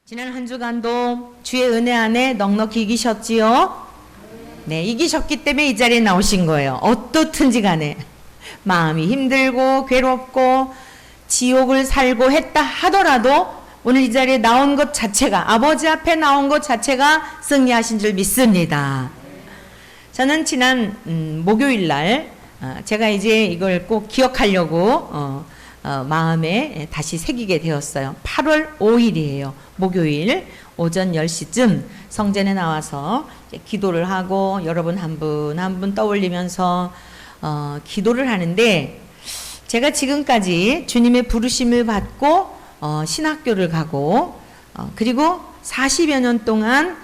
지난 한 주간도 주의 은혜 안에 넉넉히 이기셨지요? 네, 이기셨기 때문에 이 자리에 나오신 거예요. 어떻든지 간에 마음이 힘들고 괴롭고 지옥을 살고 했다 하더라도 오늘 이 자리에 나온 것 자체가, 아버지 앞에 나온 것 자체가 승리하신 줄 믿습니다. 저는 지난 목요일 날 제가 이제 이걸 꼭 기억하려고 마음에 다시 새기게 되었어요. 8월 5일이에요. 목요일 오전 10시쯤 성전에 나와서 기도를 하고 여러분 한 분 한 분 떠올리면서 기도를 하는데, 제가 지금까지 주님의 부르심을 받고 신학교를 가고 그리고 40여 년 동안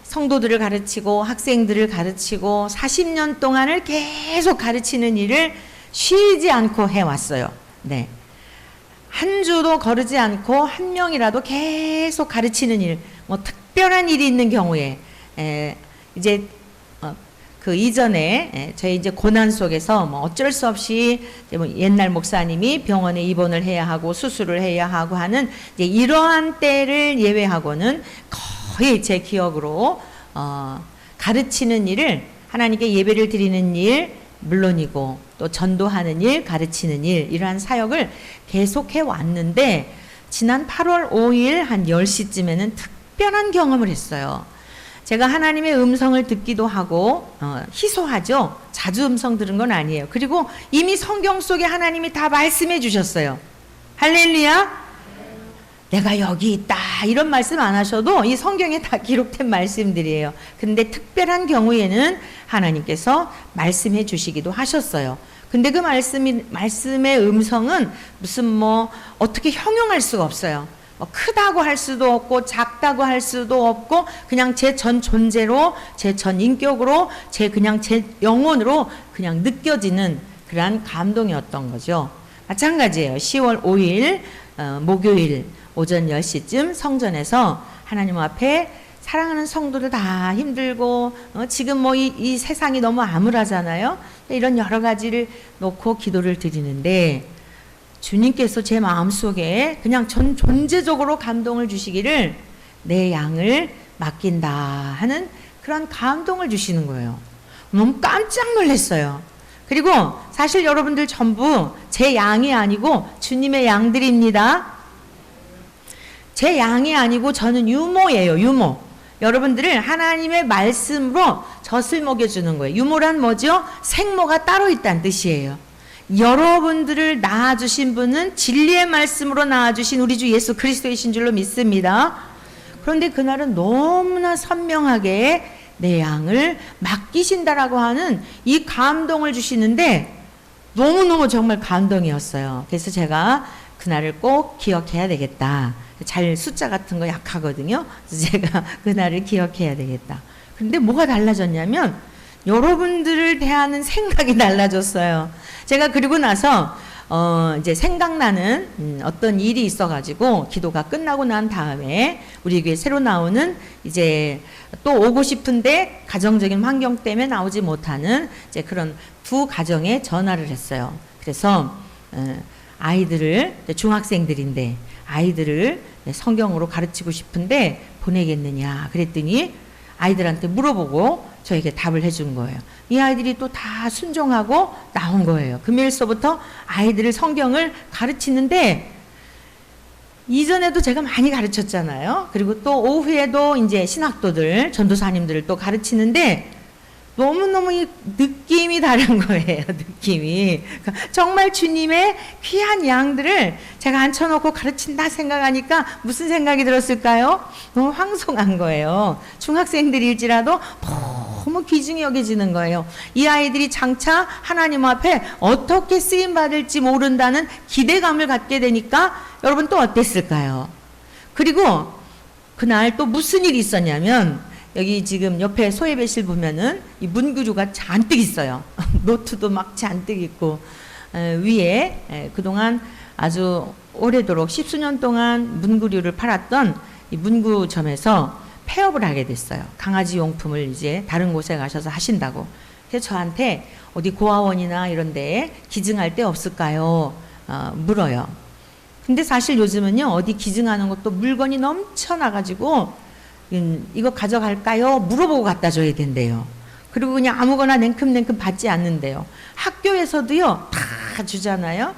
성도들을 가르치고 학생들을 가르치고 40년 동안을 계속 가르치는 일을 쉬지 않고 해왔어요. 네. 한 주도 거르지 않고 한 명이라도 계속 가르치는 일, 뭐 특별한 일이 있는 경우에 이제 그 이전에 저희 이제 고난 속에서 뭐 어쩔 수 없이 뭐 옛날 목사님이 병원에 입원을 해야 하고 수술을 해야 하고 하는 이제 이러한 때를 예외하고는 거의 제 기억으로 가르치는 일을, 하나님께 예배를 드리는 일 물론이고 또 전도하는 일, 가르치는 일, 이러한 사역을 계속해 왔는데, 지난 8월 5일 한 10시쯤에는 특별한 경험을 했어요. 제가 하나님의 음성을 듣기도 하고 희소하죠. 자주 음성 들은 건 아니에요. 그리고 이미 성경 속에 하나님이 다 말씀해 주셨어요. 할렐루야. 내가 여기 있다 이런 말씀 안 하셔도 이 성경에 다 기록된 말씀들이에요. 근데 특별한 경우에는 하나님께서 말씀해 주시기도 하셨어요. 근데 그 말씀의 음성은 무슨 뭐 어떻게 형용할 수가 없어요. 크다고 할 수도 없고 작다고 할 수도 없고 그냥 제 전 존재로, 제 전 인격으로, 그냥 제 영혼으로 그냥 느껴지는 그러한 감동이었던 거죠. 마찬가지예요. 10월 5일 목요일 오전 10시쯤 성전에서 하나님 앞에 사랑하는 성도들 다 힘들고 지금 뭐 이 세상이 너무 암울하잖아요. 이런 여러 가지를 놓고 기도를 드리는데, 주님께서 제 마음속에 그냥 전 존재적으로 감동을 주시기를, 내 양을 맡긴다 하는 그런 감동을 주시는 거예요. 너무 깜짝 놀랐어요. 그리고 사실 여러분들 전부 제 양이 아니고 주님의 양들입니다. 제 양이 아니고 저는 유모예요. 유모. 여러분들을 하나님의 말씀으로 젖을 먹여주는 거예요. 유모란 뭐죠? 생모가 따로 있다는 뜻이에요. 여러분들을 낳아주신 분은 진리의 말씀으로 낳아주신 우리 주 예수 그리스도이신 줄로 믿습니다. 그런데 그날은 너무나 선명하게 내 양을 맡기신다라고 하는 이 감동을 주시는데, 너무너무 정말 감동이었어요. 그래서 제가 그날을 꼭 기억해야 되겠다. 잘 숫자 같은 거 약하거든요. 그래서 제가 그날을 기억해야 되겠다. 근데 뭐가 달라졌냐면 여러분들을 대하는 생각이 달라졌어요. 제가 그리고 나서 이제 생각나는 어떤 일이 있어가지고 기도가 끝나고 난 다음에 우리 교회 새로 나오는, 이제 또 오고 싶은데 가정적인 환경 때문에 나오지 못하는 이제 그런 두 가정에 전화를 했어요. 그래서 아이들을, 중학생들인데 아이들을 성경으로 가르치고 싶은데 보내겠느냐 그랬더니 아이들한테 물어보고 저에게 답을 해준 거예요. 이 아이들이 또 다 순종하고 나온 거예요. 금요일서부터 아이들을 성경을 가르치는데, 이전에도 제가 많이 가르쳤잖아요. 그리고 또 오후에도 이제 신학도들, 전도사님들을 또 가르치는데 너무너무 이 느낌이 다른 거예요. 느낌이. 정말 주님의 귀한 양들을 제가 앉혀놓고 가르친다 생각하니까 무슨 생각이 들었을까요? 너무 황송한 거예요. 중학생들일지라도 너무 귀중히 여겨지는 거예요. 이 아이들이 장차 하나님 앞에 어떻게 쓰임받을지 모른다는 기대감을 갖게 되니까 여러분 또 어땠을까요? 그리고 그날 또 무슨 일이 있었냐면, 여기 지금 옆에 소예배실 보면은 이 문구류가 잔뜩 있어요. 노트도 막 잔뜩 있고, 위에 그동안 아주 오래도록 10수년 동안 문구류를 팔았던 이 문구점에서 폐업을 하게 됐어요. 강아지 용품을 이제 다른 곳에 가셔서 하신다고. 그래서 저한테 어디 고아원이나 이런 데에 기증할 데 없을까요? 물어요. 근데 사실 요즘은요, 어디 기증하는 것도 물건이 넘쳐나가지고, 이거 가져갈까요? 물어보고 갖다 줘야 된대요. 그리고 그냥 아무거나 냉큼냉큼 받지 않는데요. 학교에서도요, 다 주잖아요.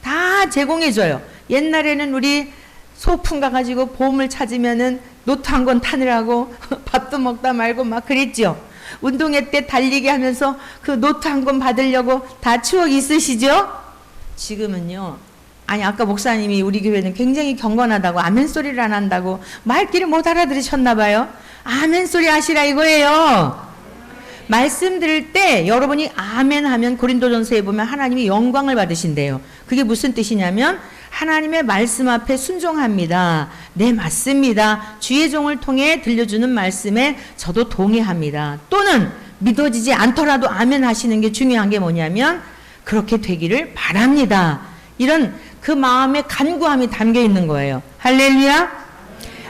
다 제공해줘요. 옛날에는 우리 소풍 가가지고 보물 찾으면은 노트 한 권 타느라고 밥도 먹다 말고 막 그랬죠. 운동회 때 달리기 하면서 그 노트 한 권 받으려고 다 추억 있으시죠? 지금은요. 아니 아까 목사님이 우리 교회는 굉장히 경건하다고 아멘 소리를 안 한다고 말귀를 못 알아들으셨나 봐요. 아멘 소리 하시라 이거예요. 말씀 들을 때 여러분이 아멘 하면 고린도전서에 보면 하나님이 영광을 받으신대요. 그게 무슨 뜻이냐면 하나님의 말씀 앞에 순종합니다. 네, 맞습니다. 주의 종을 통해 들려주는 말씀에 저도 동의합니다. 또는 믿어지지 않더라도 아멘 하시는 게 중요한 게 뭐냐면 그렇게 되기를 바랍니다. 이런 그 마음의 간구함이 담겨 있는 거예요. 할렐루야.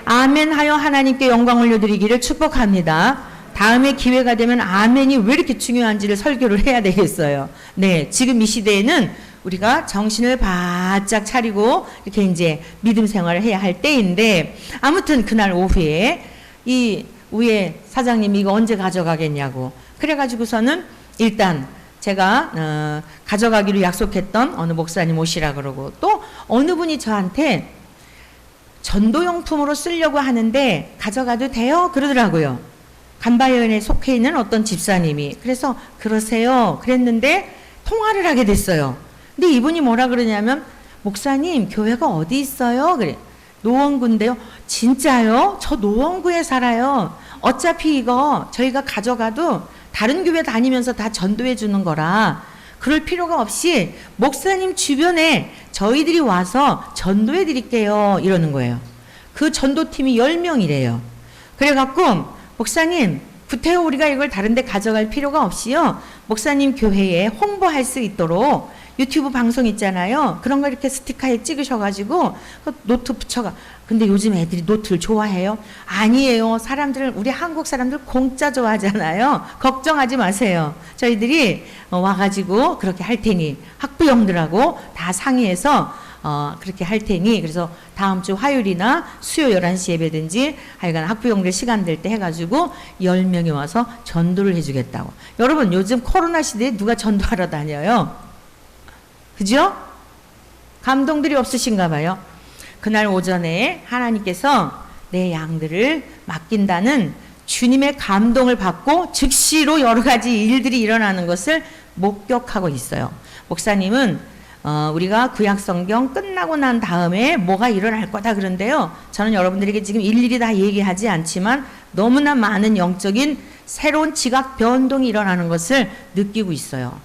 아멘 하여 하나님께 영광 올려드리기를 축복합니다. 다음에 기회가 되면 아멘이 왜 이렇게 중요한지를 설교를 해야 되겠어요. 네, 지금 이 시대에는 우리가 정신을 바짝 차리고 이렇게 이제 믿음 생활을 해야 할 때인데, 아무튼 그날 오후에 이 위에 사장님이 이거 언제 가져가겠냐고 그래가지고서는 일단 제가 가져가기로 약속했던 어느 목사님 오시라 그러고, 또 어느 분이 저한테 전도용품으로 쓰려고 하는데 가져가도 돼요? 그러더라고요. 간바연에 속해 있는 어떤 집사님이. 그래서 그러세요 그랬는데 통화를 하게 됐어요. 근데 이분이 뭐라 그러냐면 목사님 교회가 어디 있어요? 그래. 노원구인데요. 진짜요? 저 노원구에 살아요. 어차피 이거 저희가 가져가도 다른 교회 다니면서 다 전도해 주는 거라 그럴 필요가 없이 목사님 주변에 저희들이 와서 전도해 드릴게요 이러는 거예요. 그 전도팀이 10명이래요. 그래갖고 목사님 구태여 우리가 이걸 다른 데 가져갈 필요가 없이요, 목사님 교회에 홍보할 수 있도록 유튜브 방송 있잖아요. 그런 거 이렇게 스티커에 찍으셔가지고 노트 붙여가. 근데 요즘 애들이 노트를 좋아해요? 아니에요. 사람들은, 우리 한국 사람들 공짜 좋아하잖아요. 걱정하지 마세요. 저희들이 와가지고 그렇게 할 테니 학부형들하고 다 상의해서 그렇게 할 테니, 그래서 다음 주 화요일이나 수요 11시 예배든지 하여간 학부형들 시간 될 때 해가지고 10명이 와서 전도를 해주겠다고. 여러분 요즘 코로나 시대에 누가 전도하러 다녀요? 그죠? 감동들이 없으신가 봐요. 그날 오전에 하나님께서 내 양들을 맡긴다는 주님의 감동을 받고 즉시로 여러 가지 일들이 일어나는 것을 목격하고 있어요. 목사님은 우리가 구약성경 끝나고 난 다음에 뭐가 일어날 거다 그런데요. 저는 여러분들에게 지금 일일이 다 얘기하지 않지만 너무나 많은 영적인 새로운 지각 변동이 일어나는 것을 느끼고 있어요.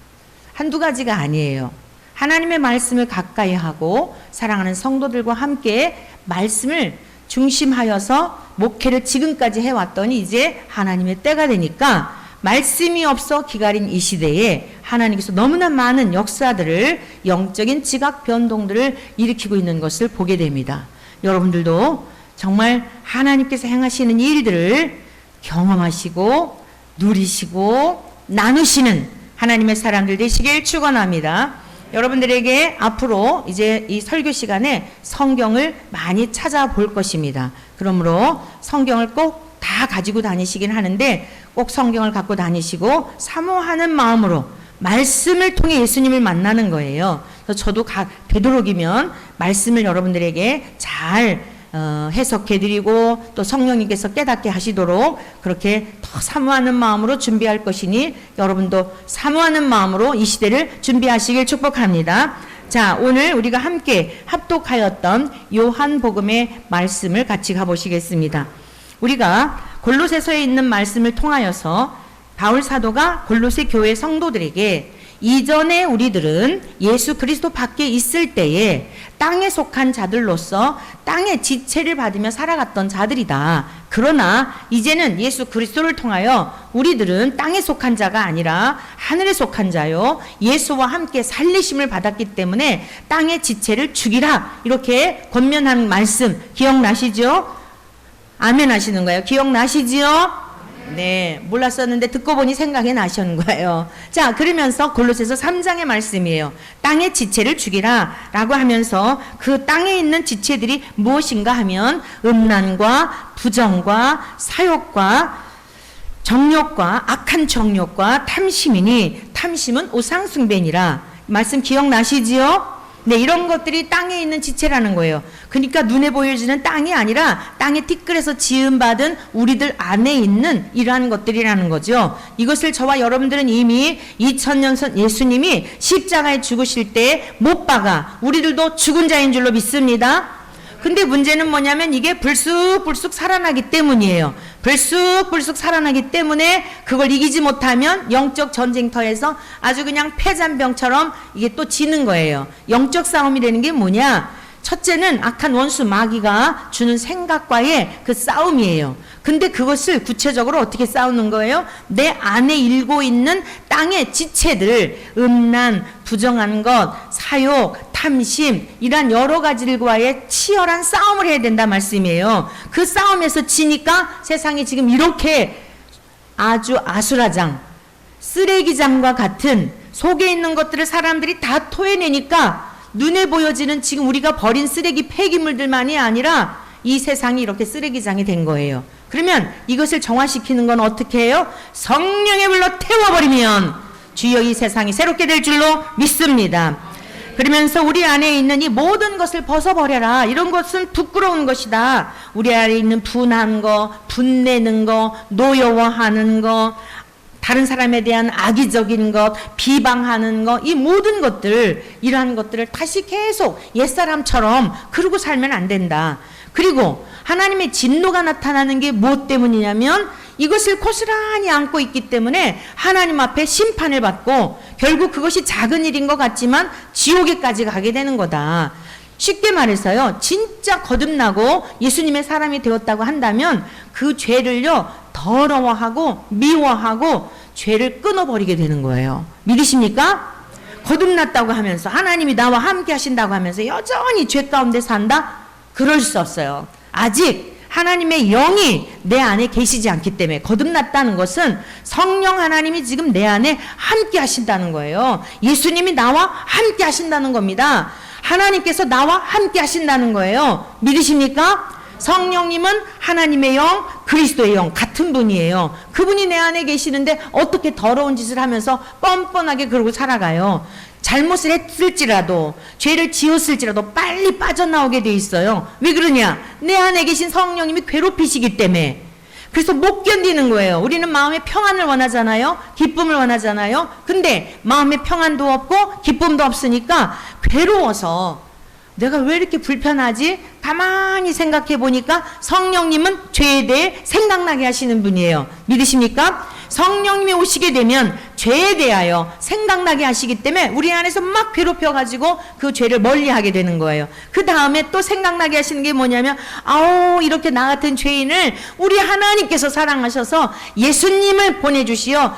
한두 가지가 아니에요. 하나님의 말씀을 가까이 하고 사랑하는 성도들과 함께 말씀을 중심하여서 목회를 지금까지 해왔더니 이제 하나님의 때가 되니까 말씀이 없어 기다린 이 시대에 하나님께서 너무나 많은 역사들을, 영적인 지각 변동들을 일으키고 있는 것을 보게 됩니다. 여러분들도 정말 하나님께서 행하시는 일들을 경험하시고 누리시고 나누시는 하나님의 사람들 되시길 축원합니다. 여러분들에게 앞으로 이제 이 설교 시간에 성경을 많이 찾아볼 것입니다. 그러므로 성경을 꼭 다 가지고 다니시긴 하는데 꼭 성경을 갖고 다니시고 사모하는 마음으로 말씀을 통해 예수님을 만나는 거예요. 그래서 저도 되도록이면 말씀을 여러분들에게 잘 해석해드리고 또 성령님께서 깨닫게 하시도록 그렇게 더 사모하는 마음으로 준비할 것이니 여러분도 사모하는 마음으로 이 시대를 준비하시길 축복합니다. 자, 오늘 우리가 함께 합독하였던 요한복음의 말씀을 같이 가보시겠습니다. 우리가 골로새서에 있는 말씀을 통하여서 바울 사도가 골로새 교회 성도들에게 이전에 우리들은 예수 그리스도 밖에 있을 때에 땅에 속한 자들로서 땅의 지체를 받으며 살아갔던 자들이다. 그러나 이제는 예수 그리스도를 통하여 우리들은 땅에 속한 자가 아니라 하늘에 속한 자요, 예수와 함께 살리심을 받았기 때문에 땅의 지체를 죽이라, 이렇게 권면한 말씀 기억나시죠? 아멘 하시는 거예요. 기억나시지요? 네, 몰랐었는데 듣고 보니 생각이 나신 거예요. 자, 그러면서 골로새서 3장의 말씀이에요. 땅의 지체를 죽이라 라고 하면서 그 땅에 있는 지체들이 무엇인가 하면 음란과 부정과 사욕과 정욕과 악한 정욕과 탐심이니 탐심은 우상숭배니라. 말씀 기억나시지요? 네, 이런 것들이 땅에 있는 지체라는 거예요. 그러니까 눈에 보여지는 땅이 아니라 땅에 티끌에서 지음받은 우리들 안에 있는 이러한 것들이라는 거죠. 이것을 저와 여러분들은 이미 2000년 전 예수님이 십자가에 죽으실 때 못 박아 우리들도 죽은 자인 줄로 믿습니다. 근데 문제는 뭐냐면 이게 불쑥불쑥 살아나기 때문이에요. 불쑥불쑥 살아나기 때문에 그걸 이기지 못하면 영적 전쟁터에서 아주 그냥 패잔병처럼 이게 또 지는 거예요. 영적 싸움이라는 게 뭐냐? 첫째는 악한 원수 마귀가 주는 생각과의 그 싸움이에요. 근데 그것을 구체적으로 어떻게 싸우는 거예요? 내 안에 일고 있는 땅의 지체들, 음란, 부정한 것, 사욕, 탐심 이란 여러 가지들과의 치열한 싸움을 해야 된다 말씀이에요. 그 싸움에서 지니까 세상이 지금 이렇게 아주 아수라장, 쓰레기장과 같은 속에 있는 것들을 사람들이 다 토해내니까 눈에 보여지는 지금 우리가 버린 쓰레기 폐기물들만이 아니라 이 세상이 이렇게 쓰레기장이 된 거예요. 그러면 이것을 정화시키는 건 어떻게 해요? 성령의 불로 태워버리면 주여 이 세상이 새롭게 될 줄로 믿습니다. 그러면서 우리 안에 있는 이 모든 것을 벗어버려라. 이런 것은 부끄러운 것이다. 우리 안에 있는 분한 거, 분내는 거, 노여워하는 거, 다른 사람에 대한 악의적인 것, 비방하는 것, 이 모든 것들, 이러한 것들을 다시 계속 옛사람처럼 그러고 살면 안 된다. 그리고 하나님의 진노가 나타나는 게 무엇 때문이냐면 이것을 고스란히 안고 있기 때문에 하나님 앞에 심판을 받고 결국 그것이 작은 일인 것 같지만 지옥에까지 가게 되는 거다. 쉽게 말해서요, 진짜 거듭나고 예수님의 사람이 되었다고 한다면 그 죄를요 더러워하고 미워하고 죄를 끊어버리게 되는 거예요. 믿으십니까? 거듭났다고 하면서 하나님이 나와 함께 하신다고 하면서 여전히 죄 가운데 산다? 그럴 수 없어요. 아직 하나님의 영이 내 안에 계시지 않기 때문에. 거듭났다는 것은 성령 하나님이 지금 내 안에 함께 하신다는 거예요. 예수님이 나와 함께 하신다는 겁니다. 하나님께서 나와 함께 하신다는 거예요. 믿으십니까? 성령님은 하나님의 영, 그리스도의 영 같은 분이에요. 그분이 내 안에 계시는데 어떻게 더러운 짓을 하면서 뻔뻔하게 그러고 살아가요. 잘못을 했을지라도 죄를 지었을지라도 빨리 빠져나오게 돼 있어요. 왜 그러냐? 내 안에 계신 성령님이 괴롭히시기 때문에. 그래서 못 견디는 거예요. 우리는 마음의 평안을 원하잖아요. 기쁨을 원하잖아요. 근데 마음의 평안도 없고 기쁨도 없으니까 괴로워서 내가 왜 이렇게 불편하지? 가만히 생각해 보니까 성령님은 죄에 대해 생각나게 하시는 분이에요. 믿으십니까? 성령님이 오시게 되면 죄에 대하여 생각나게 하시기 때문에 우리 안에서 막 괴롭혀가지고 그 죄를 멀리하게 되는 거예요. 그 다음에 또 생각나게 하시는 게 뭐냐면 아우 이렇게 나 같은 죄인을 우리 하나님께서 사랑하셔서 예수님을 보내주시어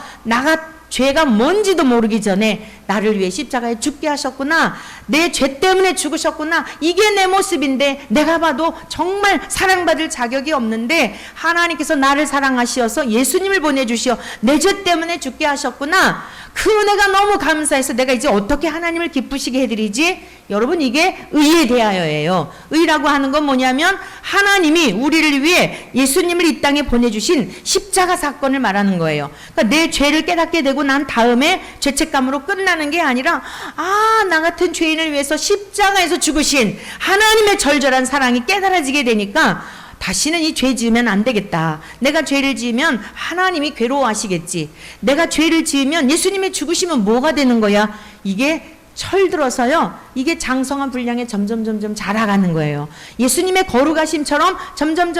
죄가 뭔지도 모르기 전에 나를 위해 십자가에 죽게 하셨구나. 내 죄 때문에 죽으셨구나. 이게 내 모습인데 내가 봐도 정말 사랑받을 자격이 없는데 하나님께서 나를 사랑하시어서 예수님을 보내주시어 내 죄 때문에 죽게 하셨구나. 그 은혜가 너무 감사해서 내가 이제 어떻게 하나님을 기쁘시게 해드리지? 여러분 이게 의에 대하여예요. 의라고 하는 건 뭐냐면 하나님이 우리를 위해 예수님을 이 땅에 보내주신 십자가 사건을 말하는 거예요. 그러니까 내 죄를 깨닫게 되고 난 다음에 죄책감으로 끝나는 게 아니라 나 같은 죄인을 위해서 십자가에서 죽으신 하나님의 절절한 사랑이 깨달아지게 되니까 다시는 이 죄 지으면 안 되겠다. 내가 죄를 지으면 하나님이 괴로워하시겠지. 내가 죄를 지으면 예수님의 죽으시면 뭐가 되는 거야? 이게 철들어서요. 이게 장성한 분량에 점점 자라가는 거예요. 예수님의 거룩하심처럼 점점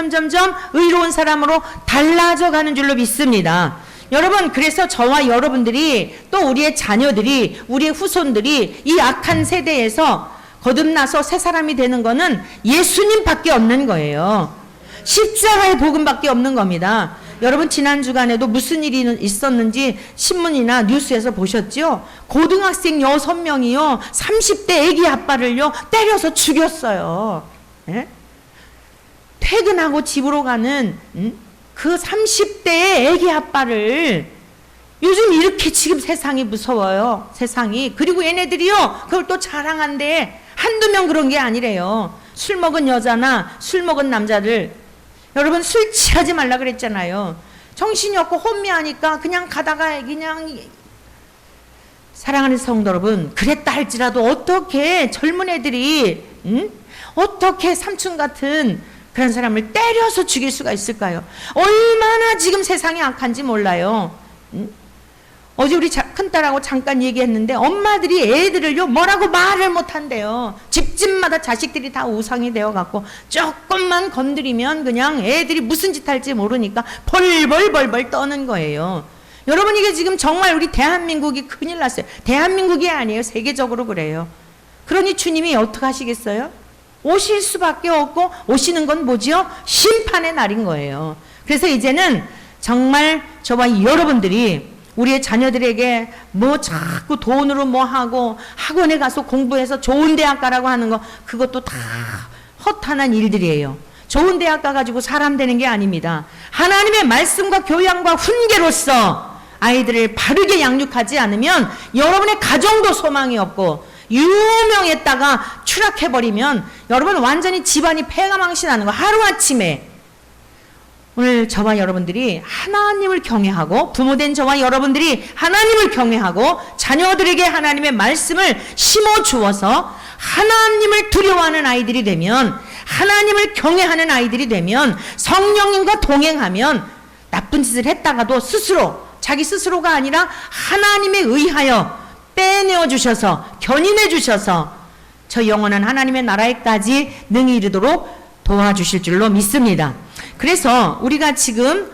의로운 사람으로 달라져 가는 줄로 믿습니다. 여러분 그래서 저와 여러분들이 또 우리의 자녀들이 우리의 후손들이 이 악한 세대에서 거듭나서 새 사람이 되는 거는 예수님밖에 없는 거예요. 십자가의 복음밖에 없는 겁니다. 여러분 지난 주간에도 무슨 일이 있었는지 신문이나 뉴스에서 보셨죠? 고등학생 6명이요 30대 애기 아빠를요 때려서 죽였어요. 예? 퇴근하고 집으로 가는 그 30대의 애기 아빠를 요즘 이렇게 지금 세상이 무서워요. 세상이. 그리고 얘네들이요, 그걸 또 자랑한대. 한두 명 그런 게 아니래요. 술 먹은 여자나 술 먹은 남자들. 여러분, 술 취하지 말라 그랬잖아요. 정신이 없고 혼미하니까 그냥 가다가 그냥. 사랑하는 성도 여러분, 그랬다 할지라도 어떻게 젊은 애들이 어떻게 삼촌 같은 그런 사람을 때려서 죽일 수가 있을까요? 얼마나 지금 세상이 악한지 몰라요. 어제 우리 큰딸하고 잠깐 얘기했는데 엄마들이 애들을요 뭐라고 말을 못한대요. 집집마다 자식들이 다 우상이 되어갖고 조금만 건드리면 그냥 애들이 무슨 짓 할지 모르니까 벌벌벌벌 떠는 거예요. 여러분, 이게 지금 정말 우리 대한민국이 큰일 났어요. 대한민국이 아니에요. 세계적으로 그래요. 그러니 주님이 어떻게 하시겠어요? 오실 수밖에 없고, 오시는 건 뭐지요? 심판의 날인 거예요. 그래서 이제는 정말 저와 여러분들이 우리의 자녀들에게 뭐 자꾸 돈으로 뭐 하고 학원에 가서 공부해서 좋은 대학 가라고 하는 거, 그것도 다 허탄한 일들이에요. 좋은 대학 가가지고 사람 되는 게 아닙니다. 하나님의 말씀과 교양과 훈계로서 아이들을 바르게 양육하지 않으면 여러분의 가정도 소망이 없고, 유명했다가 추락해버리면 여러분 완전히 집안이 폐가망신하는 거 하루아침에. 오늘 저와 여러분들이 하나님을 경외하고, 부모된 저와 여러분들이 하나님을 경외하고 자녀들에게 하나님의 말씀을 심어주어서 하나님을 두려워하는 아이들이 되면, 하나님을 경외하는 아이들이 되면, 성령님과 동행하면 나쁜 짓을 했다가도 스스로, 자기 스스로가 아니라 하나님에 의하여 빼내어 주셔서, 견인해 주셔서 저 영원한 하나님의 나라에까지 능히 이르도록 도와주실 줄로 믿습니다. 그래서 우리가 지금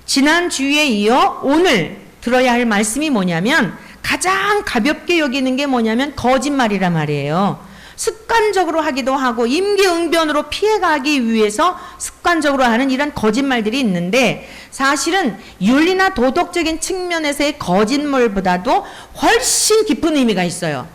지난주에 이어 오늘 들어야 할 말씀이 뭐냐면, 가장 가볍게 여기는 게 뭐냐면 거짓말이란 말이에요. 습관적으로 하기도 하고 임기응변으로 피해가기 위해서 습관적으로 하는 이런 거짓말들이 있는데, 사실은 윤리나 도덕적인 측면에서의 거짓말보다도 훨씬 깊은 의미가 있어요.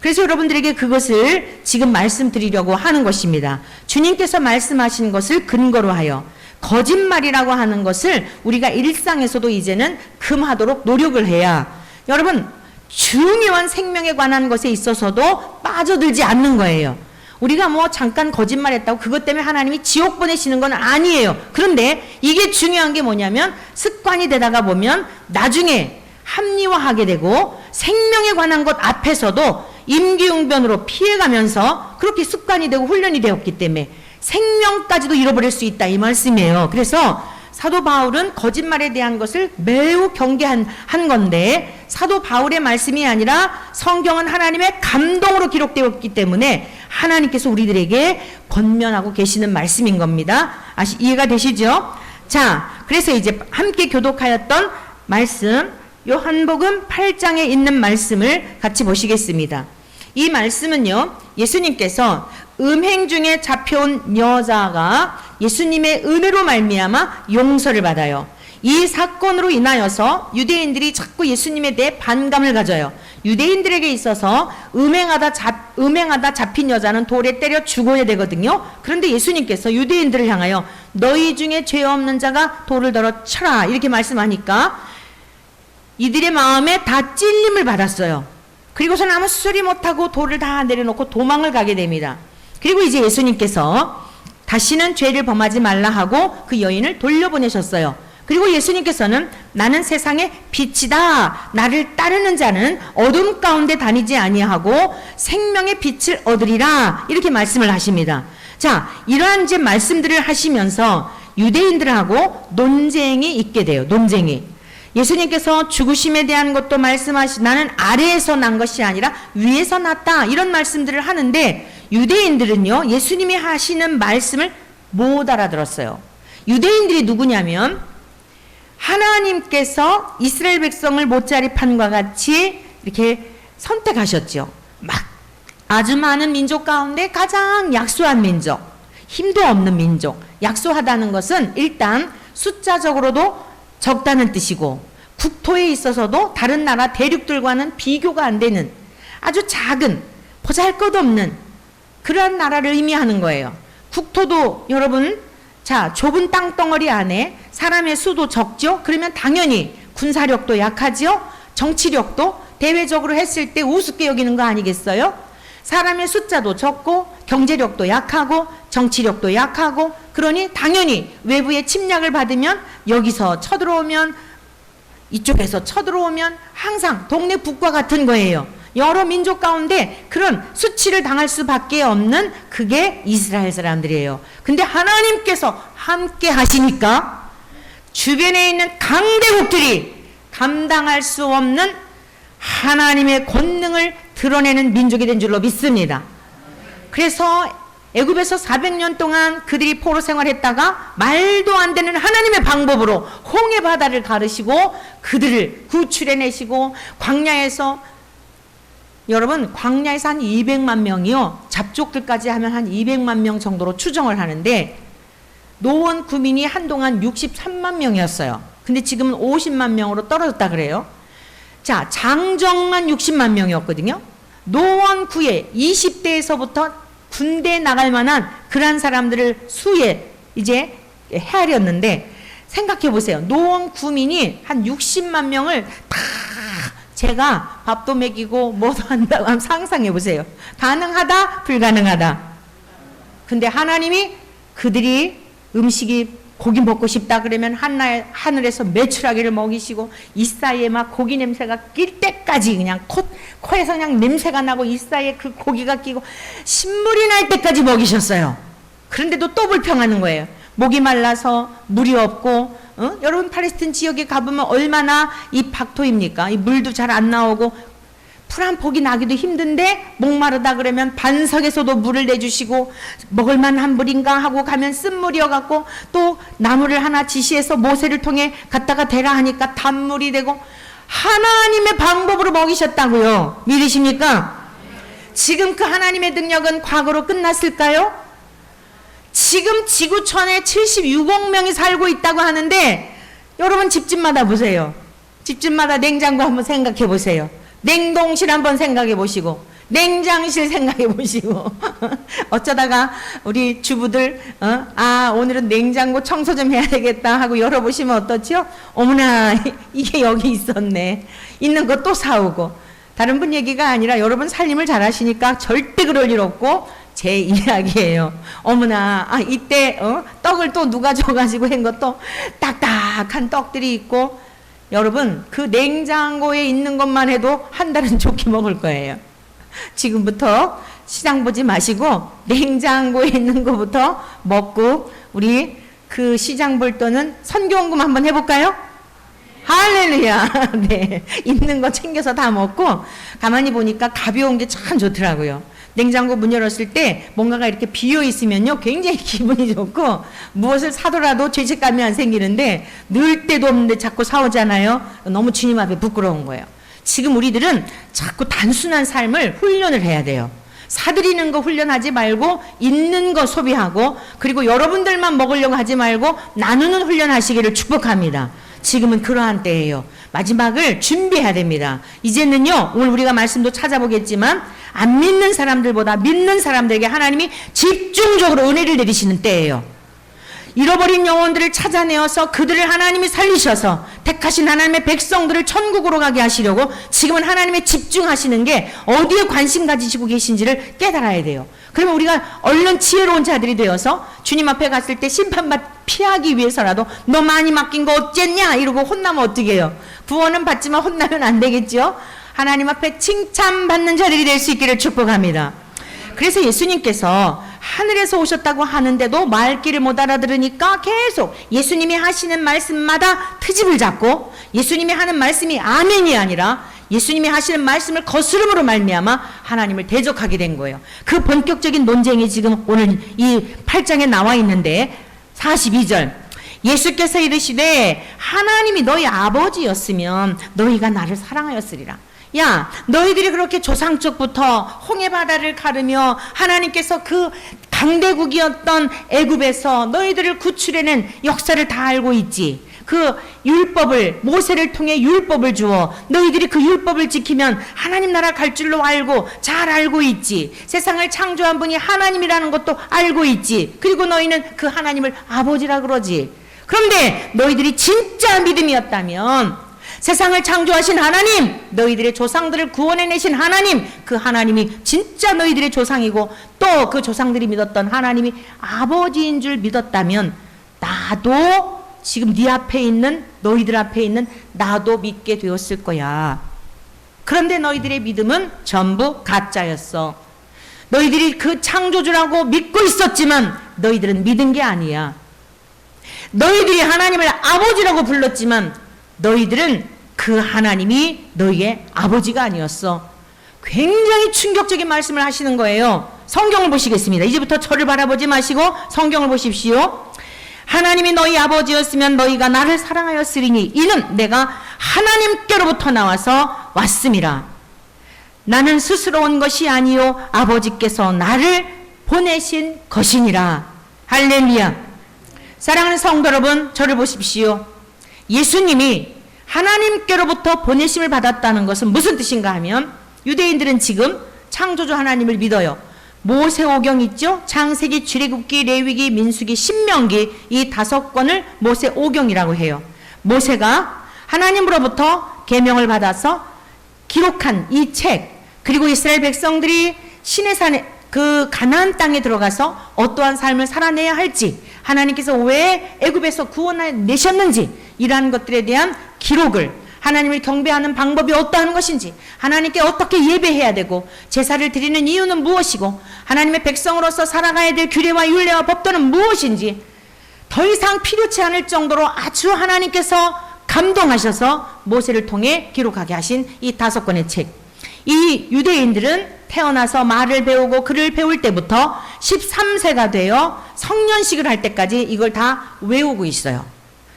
그래서 여러분들에게 그것을 지금 말씀드리려고 하는 것입니다. 주님께서 말씀하신 것을 근거로 하여 거짓말이라고 하는 것을 우리가 일상에서도 이제는 금하도록 노력을 해야, 여러분, 중요한 생명에 관한 것에 있어서도 빠져들지 않는 거예요. 우리가 뭐 잠깐 거짓말했다고 그것 때문에 하나님이 지옥 보내시는 건 아니에요. 그런데 이게 중요한 게 뭐냐면, 습관이 되다가 보면 나중에 합리화하게 되고 생명에 관한 것 앞에서도 임기응변으로 피해가면서 그렇게 습관이 되고 훈련이 되었기 때문에 생명까지도 잃어버릴 수 있다, 이 말씀이에요. 그래서 사도 바울은 거짓말에 대한 것을 매우 경계한 건데, 사도 바울의 말씀이 아니라 성경은 하나님의 감동으로 기록되었기 때문에 하나님께서 우리들에게 권면하고 계시는 말씀인 겁니다. 이해가 되시죠? 자, 그래서 이제 함께 교독하였던 말씀, 요한복음 8장에 있는 말씀을 같이 보시겠습니다. 이 말씀은요, 예수님께서 음행 중에 잡혀온 여자가 예수님의 은혜로 말미암아 용서를 받아요. 이 사건으로 인하여서 유대인들이 자꾸 예수님에 대해 반감을 가져요. 유대인들에게 있어서 음행하다 잡힌 여자는 돌에 때려 죽어야 되거든요. 그런데 예수님께서 유대인들을 향하여 너희 중에 죄 없는 자가 돌을 들어 쳐라, 이렇게 말씀하니까 이들의 마음에 다 찔림을 받았어요. 그리고서는 아무 소리 못하고 돌을 다 내려놓고 도망을 가게 됩니다. 그리고 이제 예수님께서 다시는 죄를 범하지 말라 하고 그 여인을 돌려보내셨어요. 그리고 예수님께서는 나는 세상의 빛이다. 나를 따르는 자는 어둠 가운데 다니지 아니하고 생명의 빛을 얻으리라. 이렇게 말씀을 하십니다. 자, 이러한 이제 말씀들을 하시면서 유대인들하고 논쟁이 있게 돼요. 논쟁이. 예수님께서 죽으심에 대한 것도 나는 아래에서 난 것이 아니라 위에서 났다, 이런 말씀들을 하는데, 유대인들은요 예수님이 하시는 말씀을 못 알아들었어요. 유대인들이 누구냐면, 하나님께서 이스라엘 백성을 못자리 판과 같이 이렇게 선택하셨죠. 막 아주 많은 민족 가운데 가장 약소한 민족, 힘도 없는 민족. 약소하다는 것은 일단 숫자적으로도 적다는 뜻이고, 국토에 있어서도 다른 나라 대륙들과는 비교가 안 되는 아주 작은, 보잘것없는 그러한 나라를 의미하는 거예요. 국토도 여러분, 자, 좁은 땅덩어리 안에 사람의 수도 적죠? 그러면 당연히 군사력도 약하죠? 정치력도 대외적으로 했을 때 우습게 여기는 거 아니겠어요? 사람의 숫자도 적고 경제력도 약하고 정치력도 약하고 그러니 당연히 외부의 침략을 받으면 여기서 쳐들어오면 이쪽에서 쳐들어오면 항상 동네 북과 같은 거예요. 여러 민족 가운데 그런 수치를 당할 수밖에 없는 그게 이스라엘 사람들이에요. 근데 하나님께서 함께 하시니까 주변에 있는 강대국들이 감당할 수 없는 하나님의 권능을 드러내는 민족이 된 줄로 믿습니다. 그래서 애굽에서 400년 동안 그들이 포로 생활했다가 말도 안 되는 하나님의 방법으로 홍해 바다를 가르시고 그들을 구출해내시고 광야에서 여러분 광야에서 한 200만 명이요. 잡족들까지 하면 한 200만 명 정도로 추정을 하는데 노원 구민이 한동안 63만 명이었어요. 근데 지금은 50만 명으로 떨어졌다 그래요. 자, 장정만 60만 명이었거든요. 노원구에 20대에서부터 군대에 나갈 만한 그런 사람들을 수에 이제 헤아렸는데 생각해 보세요. 노원구민이 한 60만 명을 다 제가 밥도 먹이고 뭐도 한다고 하면 상상해 보세요. 가능하다? 불가능하다? 근데 하나님이 그들이 음식이 고기 먹고 싶다 그러면 하늘에서 메추라기를 먹이시고 이 사이에 막 고기 냄새가 낄 때까지 그냥 코에서 그냥 냄새가 나고 이 사이에 그 고기가 끼고 신물이 날 때까지 먹이셨어요. 그런데도 또 불평하는 거예요. 목이 말라서 물이 없고 여러분 팔레스틴 지역에 가보면 얼마나 이 박토입니까? 이 물도 잘 안 나오고 풀 한 폭이 나기도 힘든데 목마르다 그러면 반석에서도 물을 내주시고 먹을만한 물인가 하고 가면 쓴물이어갖고 또 나무를 하나 지시해서 모세를 통해 갖다가 대라 하니까 단물이 되고 하나님의 방법으로 먹이셨다고요. 믿으십니까? 지금 그 하나님의 능력은 과거로 끝났을까요? 지금 지구촌에 76억 명이 살고 있다고 하는데 여러분 집집마다 보세요. 집집마다 냉장고 한번 생각해 보세요. 냉동실 한번 생각해 보시고 냉장실 생각해 보시고 어쩌다가 우리 주부들 오늘은 냉장고 청소 좀 해야 되겠다 하고 열어보시면 어떻죠? 어머나 이게 여기 있었네. 있는 거 또 사오고. 다른 분 얘기가 아니라 여러분 살림을 잘 하시니까 절대 그럴 일 없고 제 이야기예요. 어머나 이때 떡을 또 누가 줘가지고 한 것도 딱딱한 떡들이 있고 여러분 그 냉장고에 있는 것만 해도 한 달은 좋게 먹을 거예요. 지금부터 시장 보지 마시고 냉장고에 있는 것부터 먹고 우리 그 시장 볼 돈은 선교원금 한번 해볼까요? 할렐루야. 네, 있는 거 챙겨서 다 먹고 가만히 보니까 가벼운 게 참 좋더라고요. 냉장고 문 열었을 때 뭔가가 이렇게 비어 있으면요 굉장히 기분이 좋고 무엇을 사더라도 죄책감이 안 생기는데 늘 때도 없는데 자꾸 사오잖아요. 너무 주님 앞에 부끄러운 거예요. 지금 우리들은 자꾸 단순한 삶을 훈련을 해야 돼요. 사들이는 거 훈련하지 말고 있는 거 소비하고 그리고 여러분들만 먹으려고 하지 말고 나누는 훈련하시기를 축복합니다. 지금은 그러한 때예요. 마지막을 준비해야 됩니다. 이제는요 오늘 우리가 말씀도 찾아보겠지만 안 믿는 사람들보다 믿는 사람들에게 하나님이 집중적으로 은혜를 내리시는 때예요. 잃어버린 영혼들을 찾아내어서 그들을 하나님이 살리셔서 택하신 하나님의 백성들을 천국으로 가게 하시려고 지금은 하나님의 집중하시는 게 어디에 관심 가지시고 계신지를 깨달아야 돼요. 그러면 우리가 얼른 지혜로운 자들이 되어서 주님 앞에 갔을 때 심판받 피하기 위해서라도 너 많이 맡긴 거 어쨌냐 이러고 혼나면 어떻게 해요? 구원은 받지만 혼나면 안 되겠죠? 하나님 앞에 칭찬받는 자들이 될 수 있기를 축복합니다. 그래서 예수님께서 하늘에서 오셨다고 하는데도 말귀를 못 알아들으니까 계속 예수님이 하시는 말씀마다 트집을 잡고 예수님이 하는 말씀이 아멘이 아니라 예수님이 하시는 말씀을 거스름으로 말미암아 하나님을 대적하게 된 거예요. 그 본격적인 논쟁이 지금 오늘 이 8장에 나와 있는데 42절 예수께서 이르시되 하나님이 너희 아버지였으면 너희가 나를 사랑하였으리라. 야 너희들이 그렇게 조상적부터 홍해바다를 가르며 하나님께서 그 강대국이었던 애굽에서 너희들을 구출해낸 역사를 다 알고 있지. 그 율법을 모세를 통해 율법을 주어 너희들이 그 율법을 지키면 하나님 나라 갈 줄로 알고 잘 알고 있지. 세상을 창조한 분이 하나님이라는 것도 알고 있지. 그리고 너희는 그 하나님을 아버지라 그러지. 그런데 너희들이 진짜 믿음이었다면 세상을 창조하신 하나님, 너희들의 조상들을 구원해내신 하나님, 그 하나님이 진짜 너희들의 조상이고 또 그 조상들이 믿었던 하나님이 아버지인 줄 믿었다면 나도 지금 네 앞에 있는, 너희들 앞에 있는 나도 믿게 되었을 거야. 그런데 너희들의 믿음은 전부 가짜였어. 너희들이 그 창조주라고 믿고 있었지만 너희들은 믿은 게 아니야. 너희들이 하나님을 아버지라고 불렀지만 너희들은 그 하나님이 너희의 아버지가 아니었어. 굉장히 충격적인 말씀을 하시는 거예요. 성경을 보시겠습니다. 이제부터 저를 바라보지 마시고 성경을 보십시오. 하나님이 너희 아버지였으면 너희가 나를 사랑하였으리니 이는 내가 하나님께로부터 나와서 왔음이라. 나는 스스로 온 것이 아니요 아버지께서 나를 보내신 것이니라. 할렐루야. 사랑하는 성도 여러분, 저를 보십시오. 예수님이 하나님께로부터 보내심을 받았다는 것은 무슨 뜻인가 하면, 유대인들은 지금 창조주 하나님을 믿어요. 모세오경 있죠? 창세기, 출애굽기, 레위기, 민수기, 신명기, 이 5권을 모세오경이라고 해요. 모세가 하나님으로부터 계명을 받아서 기록한 이 책, 그리고 이스라엘 백성들이 시내산에 그 가나안 땅에 들어가서 어떠한 삶을 살아내야 할지, 하나님께서 왜 애굽에서 구원해내셨는지, 이러한 것들에 대한 기록을, 하나님을 경배하는 방법이 어떠한 것인지, 하나님께 어떻게 예배해야 되고 제사를 드리는 이유는 무엇이고 하나님의 백성으로서 살아가야 될 규례와 율례와 법도는 무엇인지 더 이상 필요치 않을 정도로 아주 하나님께서 감동하셔서 모세를 통해 기록하게 하신 이 5권의 책. 이 유대인들은 태어나서 말을 배우고 글을 배울 때부터 13세가 되어 성년식을 할 때까지 이걸 다 외우고 있어요.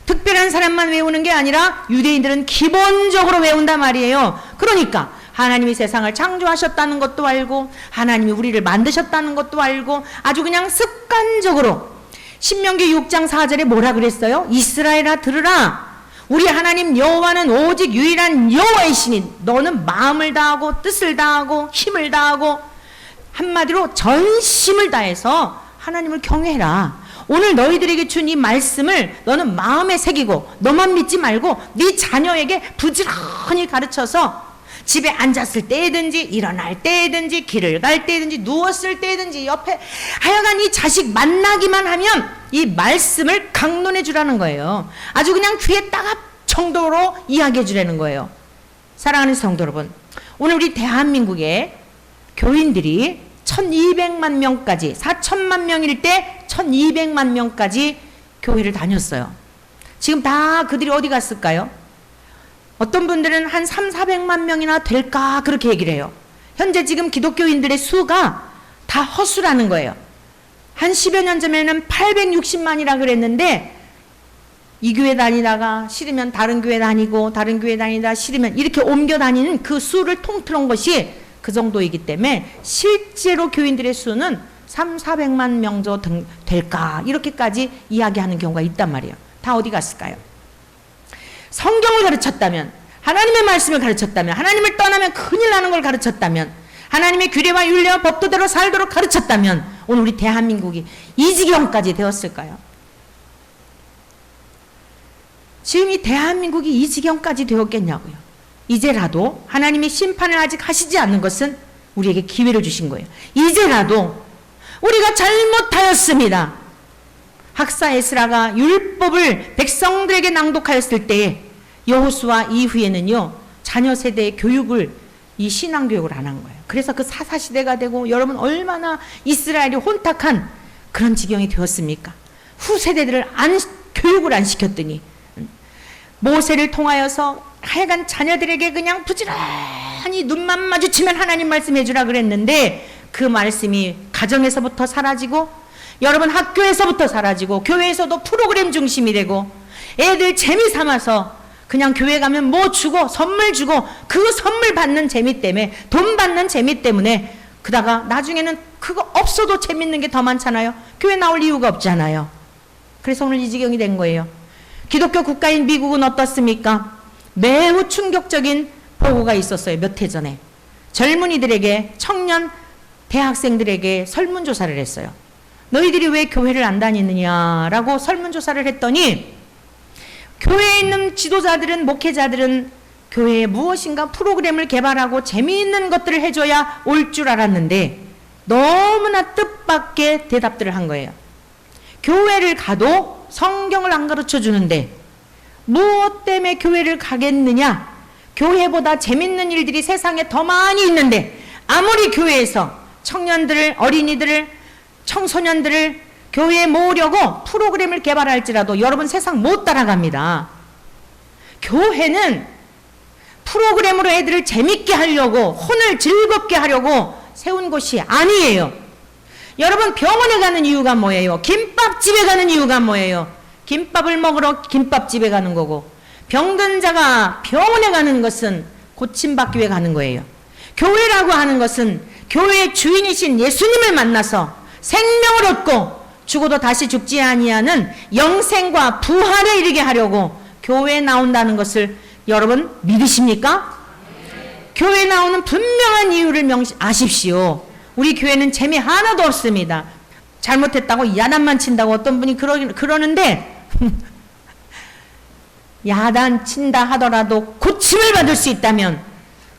특별한 사람만 외우는 게 아니라 유대인들은 기본적으로 외운단 말이에요. 그러니까 하나님이 세상을 창조하셨다는 것도 알고 하나님이 우리를 만드셨다는 것도 알고 아주 그냥 습관적으로, 신명기 6장 4절에 뭐라 그랬어요? 이스라엘아 들으라. 우리 하나님 여호와는 오직 유일한 여호와이시니 너는 마음을 다하고 뜻을 다하고 힘을 다하고, 한마디로 전심을 다해서 하나님을 경외해라. 오늘 너희들에게 준 이 말씀을 너는 마음에 새기고 너만 믿지 말고 네 자녀에게 부지런히 가르쳐서 집에 앉았을 때든지 일어날 때든지 길을 갈 때든지 누웠을 때든지 옆에 하여간 이 자식 만나기만 하면 이 말씀을 강론해 주라는 거예요. 아주 그냥 귀에 따갑 정도로 이야기해 주라는 거예요. 사랑하는 성도 여러분, 오늘 우리 대한민국의 교인들이 1200만 명까지, 4천만 명일 때 1200만 명까지 교회를 다녔어요. 지금 다 그들이 어디 갔을까요? 어떤 분들은 한 3,400만 명이나 될까 그렇게 얘기를 해요. 현재 지금 기독교인들의 수가 다 허수라는 거예요. 한 10여 년 전에는 860만이라 그랬는데 이 교회 다니다가 싫으면 다른 교회 다니고 다른 교회 다니다 싫으면 이렇게 옮겨 다니는 그 수를 통틀은 것이 그 정도이기 때문에 실제로 교인들의 수는 3,400만 명 정도 될까 이렇게까지 이야기하는 경우가 있단 말이에요. 다 어디 갔을까요? 성경을 가르쳤다면, 하나님의 말씀을 가르쳤다면, 하나님을 떠나면 큰일 나는 걸 가르쳤다면, 하나님의 규례와 율례와 법도대로 살도록 가르쳤다면 오늘 우리 대한민국이 이 지경까지 되었을까요? 지금 이 대한민국이 이 지경까지 되었겠냐고요. 이제라도 하나님의 심판을 아직 하시지 않는 것은 우리에게 기회를 주신 거예요. 이제라도 우리가 잘못하였습니다. 학사 에스라가 율법을 백성들에게 낭독하였을 때에 여호수아 이후에는요, 자녀 세대의 교육을, 이 신앙교육을 안 한 거예요. 그래서 그 사사시대가 되고 여러분 얼마나 이스라엘이 혼탁한 그런 지경이 되었습니까? 후세대들을 교육을 안 시켰더니 모세를 통하여서 하여간 자녀들에게 그냥 부지런히 눈만 마주치면 하나님 말씀해 주라 그랬는데 그 말씀이 가정에서부터 사라지고 여러분 학교에서부터 사라지고 교회에서도 프로그램 중심이 되고 애들 재미 삼아서 그냥 교회 가면 뭐 주고 선물 주고 그 선물 받는 재미 때문에, 돈 받는 재미 때문에, 그다가 나중에는 그거 없어도 재밌는 게 더 많잖아요. 교회 나올 이유가 없잖아요. 그래서 오늘 이 지경이 된 거예요. 기독교 국가인 미국은 어떻습니까? 매우 충격적인 보고가 있었어요. 몇 해 전에 젊은이들에게, 청년 대학생들에게 설문조사를 했어요. 너희들이 왜 교회를 안 다니느냐라고 설문조사를 했더니 교회에 있는 지도자들은, 목회자들은 교회에 무엇인가 프로그램을 개발하고 재미있는 것들을 해줘야 올 줄 알았는데 너무나 뜻밖의 대답들을 한 거예요. 교회를 가도 성경을 안 가르쳐 주는데 무엇 때문에 교회를 가겠느냐? 교회보다 재밌는 일들이 세상에 더 많이 있는데 아무리 교회에서 청년들을, 어린이들을, 청소년들을 교회에 모으려고 프로그램을 개발할지라도 여러분 세상 못 따라갑니다. 교회는 프로그램으로 애들을 재밌게 하려고, 혼을 즐겁게 하려고 세운 곳이 아니에요. 여러분 병원에 가는 이유가 뭐예요? 김밥집에 가는 이유가 뭐예요? 김밥을 먹으러 김밥집에 가는 거고, 병든 자가 병원에 가는 것은 고침받기 위해 가는 거예요. 교회라고 하는 것은 교회의 주인이신 예수님을 만나서 생명을 얻고 죽어도 다시 죽지 아니하는 영생과 부활에 이르게 하려고 교회에 나온다는 것을 여러분 믿으십니까? 교회에 나오는 분명한 이유를 아십시오. 우리 교회는 재미 하나도 없습니다. 잘못했다고 야단만 친다고 어떤 분이 그러는데 야단 친다 하더라도 고침을 받을 수 있다면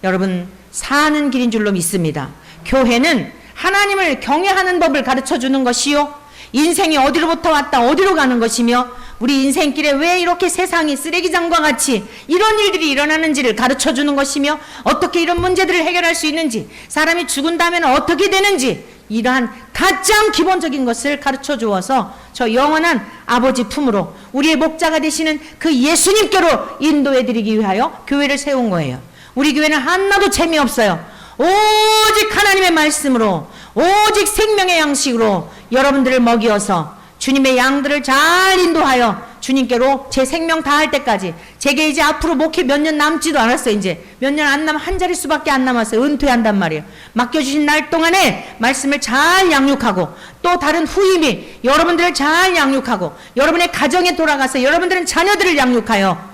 여러분 사는 길인 줄로 믿습니다. 교회는 하나님을 경외하는 법을 가르쳐 주는 것이요, 인생이 어디로부터 왔다 어디로 가는 것이며, 우리 인생길에 왜 이렇게 세상이 쓰레기장과 같이 이런 일들이 일어나는지를 가르쳐 주는 것이며, 어떻게 이런 문제들을 해결할 수 있는지, 사람이 죽은 다음에는 어떻게 되는지, 이러한 가장 기본적인 것을 가르쳐 주어서 저 영원한 아버지 품으로 우리의 목자가 되시는 그 예수님께로 인도해 드리기 위하여 교회를 세운 거예요. 우리 교회는 하나도 재미없어요. 오직 하나님의 말씀으로, 오직 생명의 양식으로 여러분들을 먹이어서 주님의 양들을 잘 인도하여 주님께로 제 생명 다할 때까지, 제게 이제 앞으로 목회 몇 년 남지도 않았어요. 이제 몇 년 안 한 자릿수밖에 안 남았어요. 은퇴한단 말이에요. 맡겨주신 날 동안에 말씀을 잘 양육하고, 또 다른 후임이 여러분들을 잘 양육하고, 여러분의 가정에 돌아가서 여러분들은 자녀들을 양육하여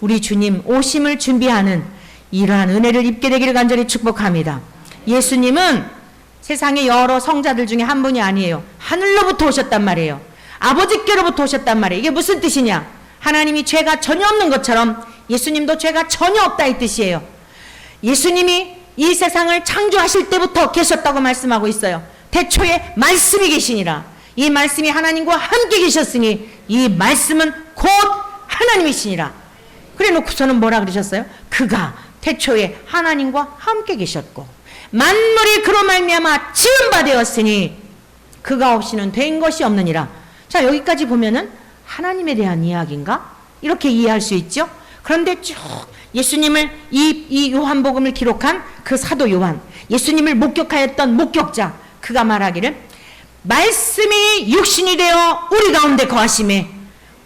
우리 주님 오심을 준비하는 이러한 은혜를 입게 되기를 간절히 축복합니다. 예수님은 세상의 여러 성자들 중에 한 분이 아니에요. 하늘로부터 오셨단 말이에요. 아버지께로부터 오셨단 말이에요. 이게 무슨 뜻이냐? 하나님이 죄가 전혀 없는 것처럼 예수님도 죄가 전혀 없다 이 뜻이에요. 예수님이 이 세상을 창조하실 때부터 계셨다고 말씀하고 있어요. 태초에 말씀이 계시니라. 이 말씀이 하나님과 함께 계셨으니 이 말씀은 곧 하나님이시니라. 그래 놓고서는 뭐라 그러셨어요? 그가 태초에 하나님과 함께 계셨고 만물이 그로 말미암아 지은 바 되었으니 그가 없이는 된 것이 없느니라. 자, 여기까지 보면은 하나님에 대한 이야기인가? 이렇게 이해할 수 있죠? 그런데 쭉 예수님을 이 요한복음을 기록한 그 사도 요한, 예수님을 목격하였던 목격자, 그가 말하기를 말씀이 육신이 되어 우리 가운데 거하심에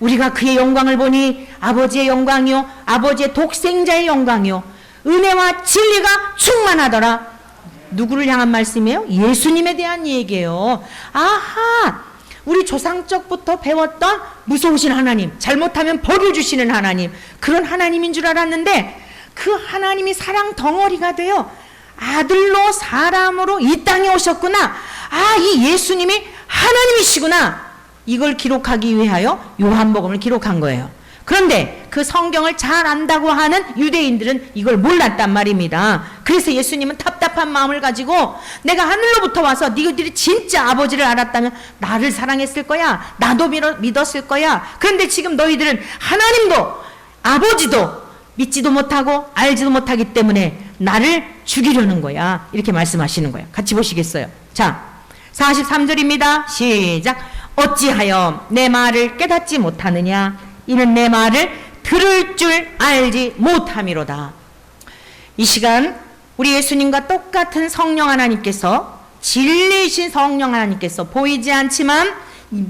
우리가 그의 영광을 보니 아버지의 영광이요 아버지의 독생자의 영광이요 은혜와 진리가 충만하더라. 누구를 향한 말씀이에요? 예수님에 대한 얘기예요. 아하, 우리 조상적부터 배웠던 무서우신 하나님, 잘못하면 벌을 주시는 하나님, 그런 하나님인 줄 알았는데 그 하나님이 사랑 덩어리가 되어 아들로 사람으로 이 땅에 오셨구나. 아, 이 예수님이 하나님이시구나. 이걸 기록하기 위하여 요한복음을 기록한 거예요. 그런데 그 성경을 잘 안다고 하는 유대인들은 이걸 몰랐단 말입니다. 그래서 예수님은 답답한 마음을 가지고 내가 하늘로부터 와서 너희들이 진짜 아버지를 알았다면 나를 사랑했을 거야. 나도 믿었을 거야. 그런데 지금 너희들은 하나님도 아버지도 믿지도 못하고 알지도 못하기 때문에 나를 죽이려는 거야. 이렇게 말씀하시는 거예요. 같이 보시겠어요? 자, 43절입니다. 시작. 어찌하여 내 말을 깨닫지 못하느냐? 이는 내 말을 들을 줄 알지 못함이로다. 이 시간 우리 예수님과 똑같은 성령 하나님께서, 진리이신 성령 하나님께서 보이지 않지만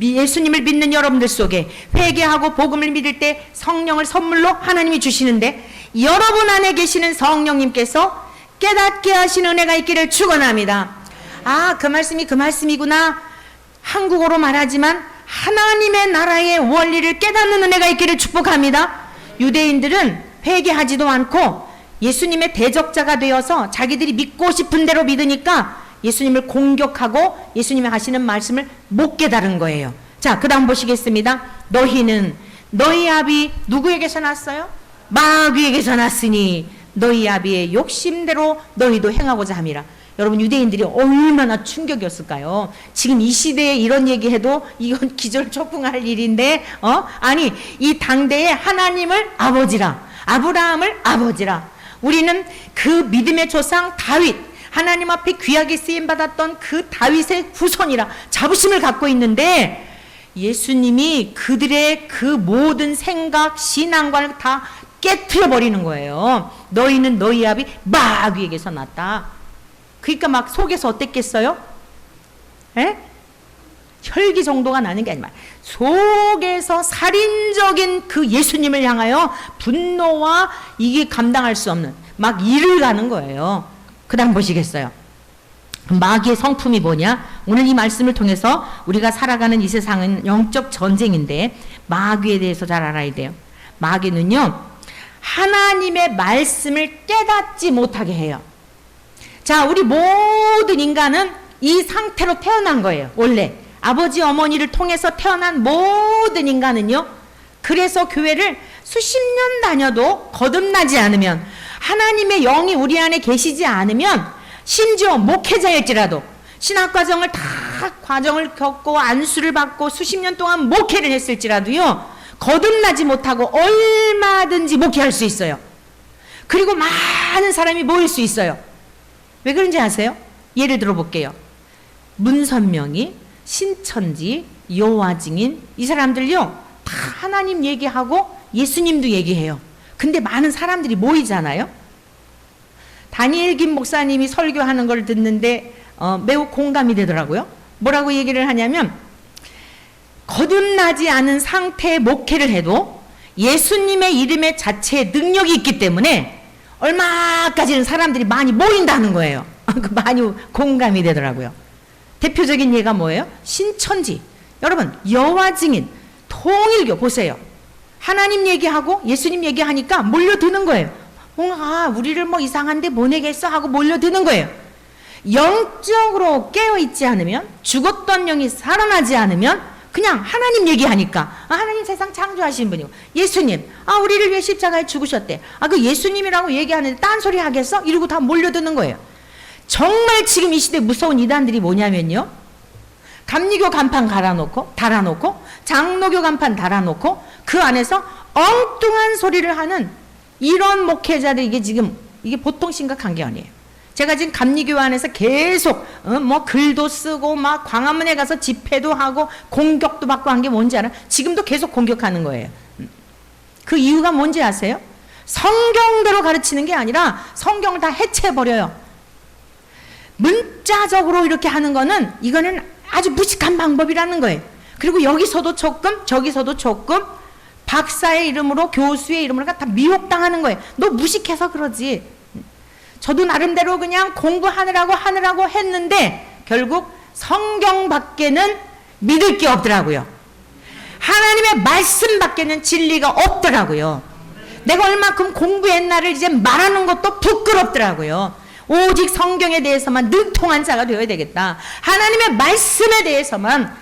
예수님을 믿는 여러분들 속에 회개하고 복음을 믿을 때 성령을 선물로 하나님이 주시는데, 여러분 안에 계시는 성령님께서 깨닫게 하신 은혜가 있기를 축원합니다. 아, 그 말씀이 그 말씀이구나. 한국어로 말하지만 하나님의 나라의 원리를 깨닫는 은혜가 있기를 축복합니다. 유대인들은 회개하지도 않고 예수님의 대적자가 되어서 자기들이 믿고 싶은 대로 믿으니까 예수님을 공격하고 예수님이 하시는 말씀을 못 깨달은 거예요. 자, 그 다음 보시겠습니다. 너희는 너희 아비 누구에게서 났어요? 마귀에게서 났으니 너희 아비의 욕심대로 너희도 행하고자 함이라. 여러분, 유대인들이 얼마나 충격이었을까요? 지금 이 시대에 이런 얘기해도 이건 기절초풍할 일인데, 아니, 이 당대에 하나님을 아버지라, 아브라함을 아버지라, 우리는 그 믿음의 조상 다윗, 하나님 앞에 귀하게 쓰임받았던 그 다윗의 후손이라 자부심을 갖고 있는데, 예수님이 그들의 그 모든 생각, 신앙관을 다 깨트려 버리는 거예요. 너희는 너희 아비 마귀에게서 났다. 그러니까 막 속에서 어땠겠어요? 에? 혈기 정도가 나는 게 아니라 속에서 살인적인 그 예수님을 향하여 분노와 이게 감당할 수 없는 막 일을 가는 거예요. 그 다음 보시겠어요? 마귀의 성품이 뭐냐? 오늘 이 말씀을 통해서 우리가 살아가는 이 세상은 영적 전쟁인데 마귀에 대해서 잘 알아야 돼요. 마귀는요, 하나님의 말씀을 깨닫지 못하게 해요. 자, 우리 모든 인간은 이 상태로 태어난 거예요. 원래 아버지 어머니를 통해서 태어난 모든 인간은요, 그래서 교회를 수십 년 다녀도 거듭나지 않으면, 하나님의 영이 우리 안에 계시지 않으면, 심지어 목회자일지라도 신학과정을 다 과정을 겪고 안수를 받고 수십 년 동안 목회를 했을지라도요, 거듭나지 못하고 얼마든지 목회할 수 있어요. 그리고 많은 사람이 모일 수 있어요. 왜 그런지 아세요? 예를 들어 볼게요. 문선명이, 신천지, 여호와증인, 이 사람들요 다 하나님 얘기하고 예수님도 얘기해요. 근데 많은 사람들이 모이잖아요. 다니엘 김 목사님이 설교하는 걸 듣는데 매우 공감이 되더라고요. 뭐라고 얘기를 하냐면, 거듭나지 않은 상태의 목회를 해도 예수님의 이름의 자체에 능력이 있기 때문에 얼마까지는 사람들이 많이 모인다는 거예요. 많이 공감이 되더라고요. 대표적인 예가 뭐예요? 신천지. 여러분, 여호와 증인, 통일교 보세요. 하나님 얘기하고 예수님 얘기하니까 몰려드는 거예요. 우리를 뭐 이상한데 보내겠어 하고 몰려드는 거예요. 영적으로 깨어있지 않으면, 죽었던 영이 살아나지 않으면 그냥 하나님 얘기하니까, 하나님 세상 창조하신 분이고, 예수님, 우리를 위해 십자가에 죽으셨대. 그 예수님이라고 얘기하는데 딴소리 하겠어? 이러고 다 몰려드는 거예요. 정말 지금 이 시대 무서운 이단들이 뭐냐면요, 감리교 간판 달아놓고 장로교 간판 달아놓고 그 안에서 엉뚱한 소리를 하는 이런 목회자들, 이게 보통 심각한 게 아니에요. 제가 지금 감리교 안에서 계속 뭐 글도 쓰고 막 광화문에 가서 집회도 하고 공격도 받고 한 게 뭔지 알아요? 지금도 계속 공격하는 거예요. 그 이유가 뭔지 아세요? 성경대로 가르치는 게 아니라 성경을 다 해체해버려요. 문자적으로 이렇게 하는 거는, 이거는 아주 무식한 방법이라는 거예요. 그리고 여기서도 조금 저기서도 조금 박사의 이름으로, 교수의 이름으로 다 미혹당하는 거예요. 너 무식해서 그러지. 저도 나름대로 그냥 공부하느라고 했는데 결국 성경 밖에는 믿을 게 없더라고요. 하나님의 말씀 밖에는 진리가 없더라고요. 내가 얼마큼 공부했나를 이제 말하는 것도 부끄럽더라고요. 오직 성경에 대해서만 능통한 자가 되어야 되겠다. 하나님의 말씀에 대해서만,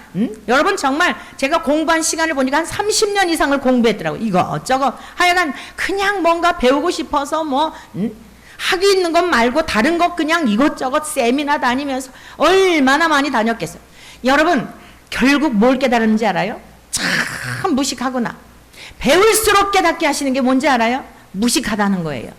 여러분 정말 제가 공부한 시간을 보니까 한 30년 이상을 공부했더라고요. 이거저거 하여간 그냥 뭔가 배우고 싶어서 학위 있는 것 말고 다른 것 그냥 이것저것 세미나 다니면서 얼마나 많이 다녔겠어요. 여러분, 결국 뭘 깨달았는지 알아요? 참 무식하구나. 배울수록 깨닫게 하시는 게 뭔지 알아요? 무식하다는 거예요.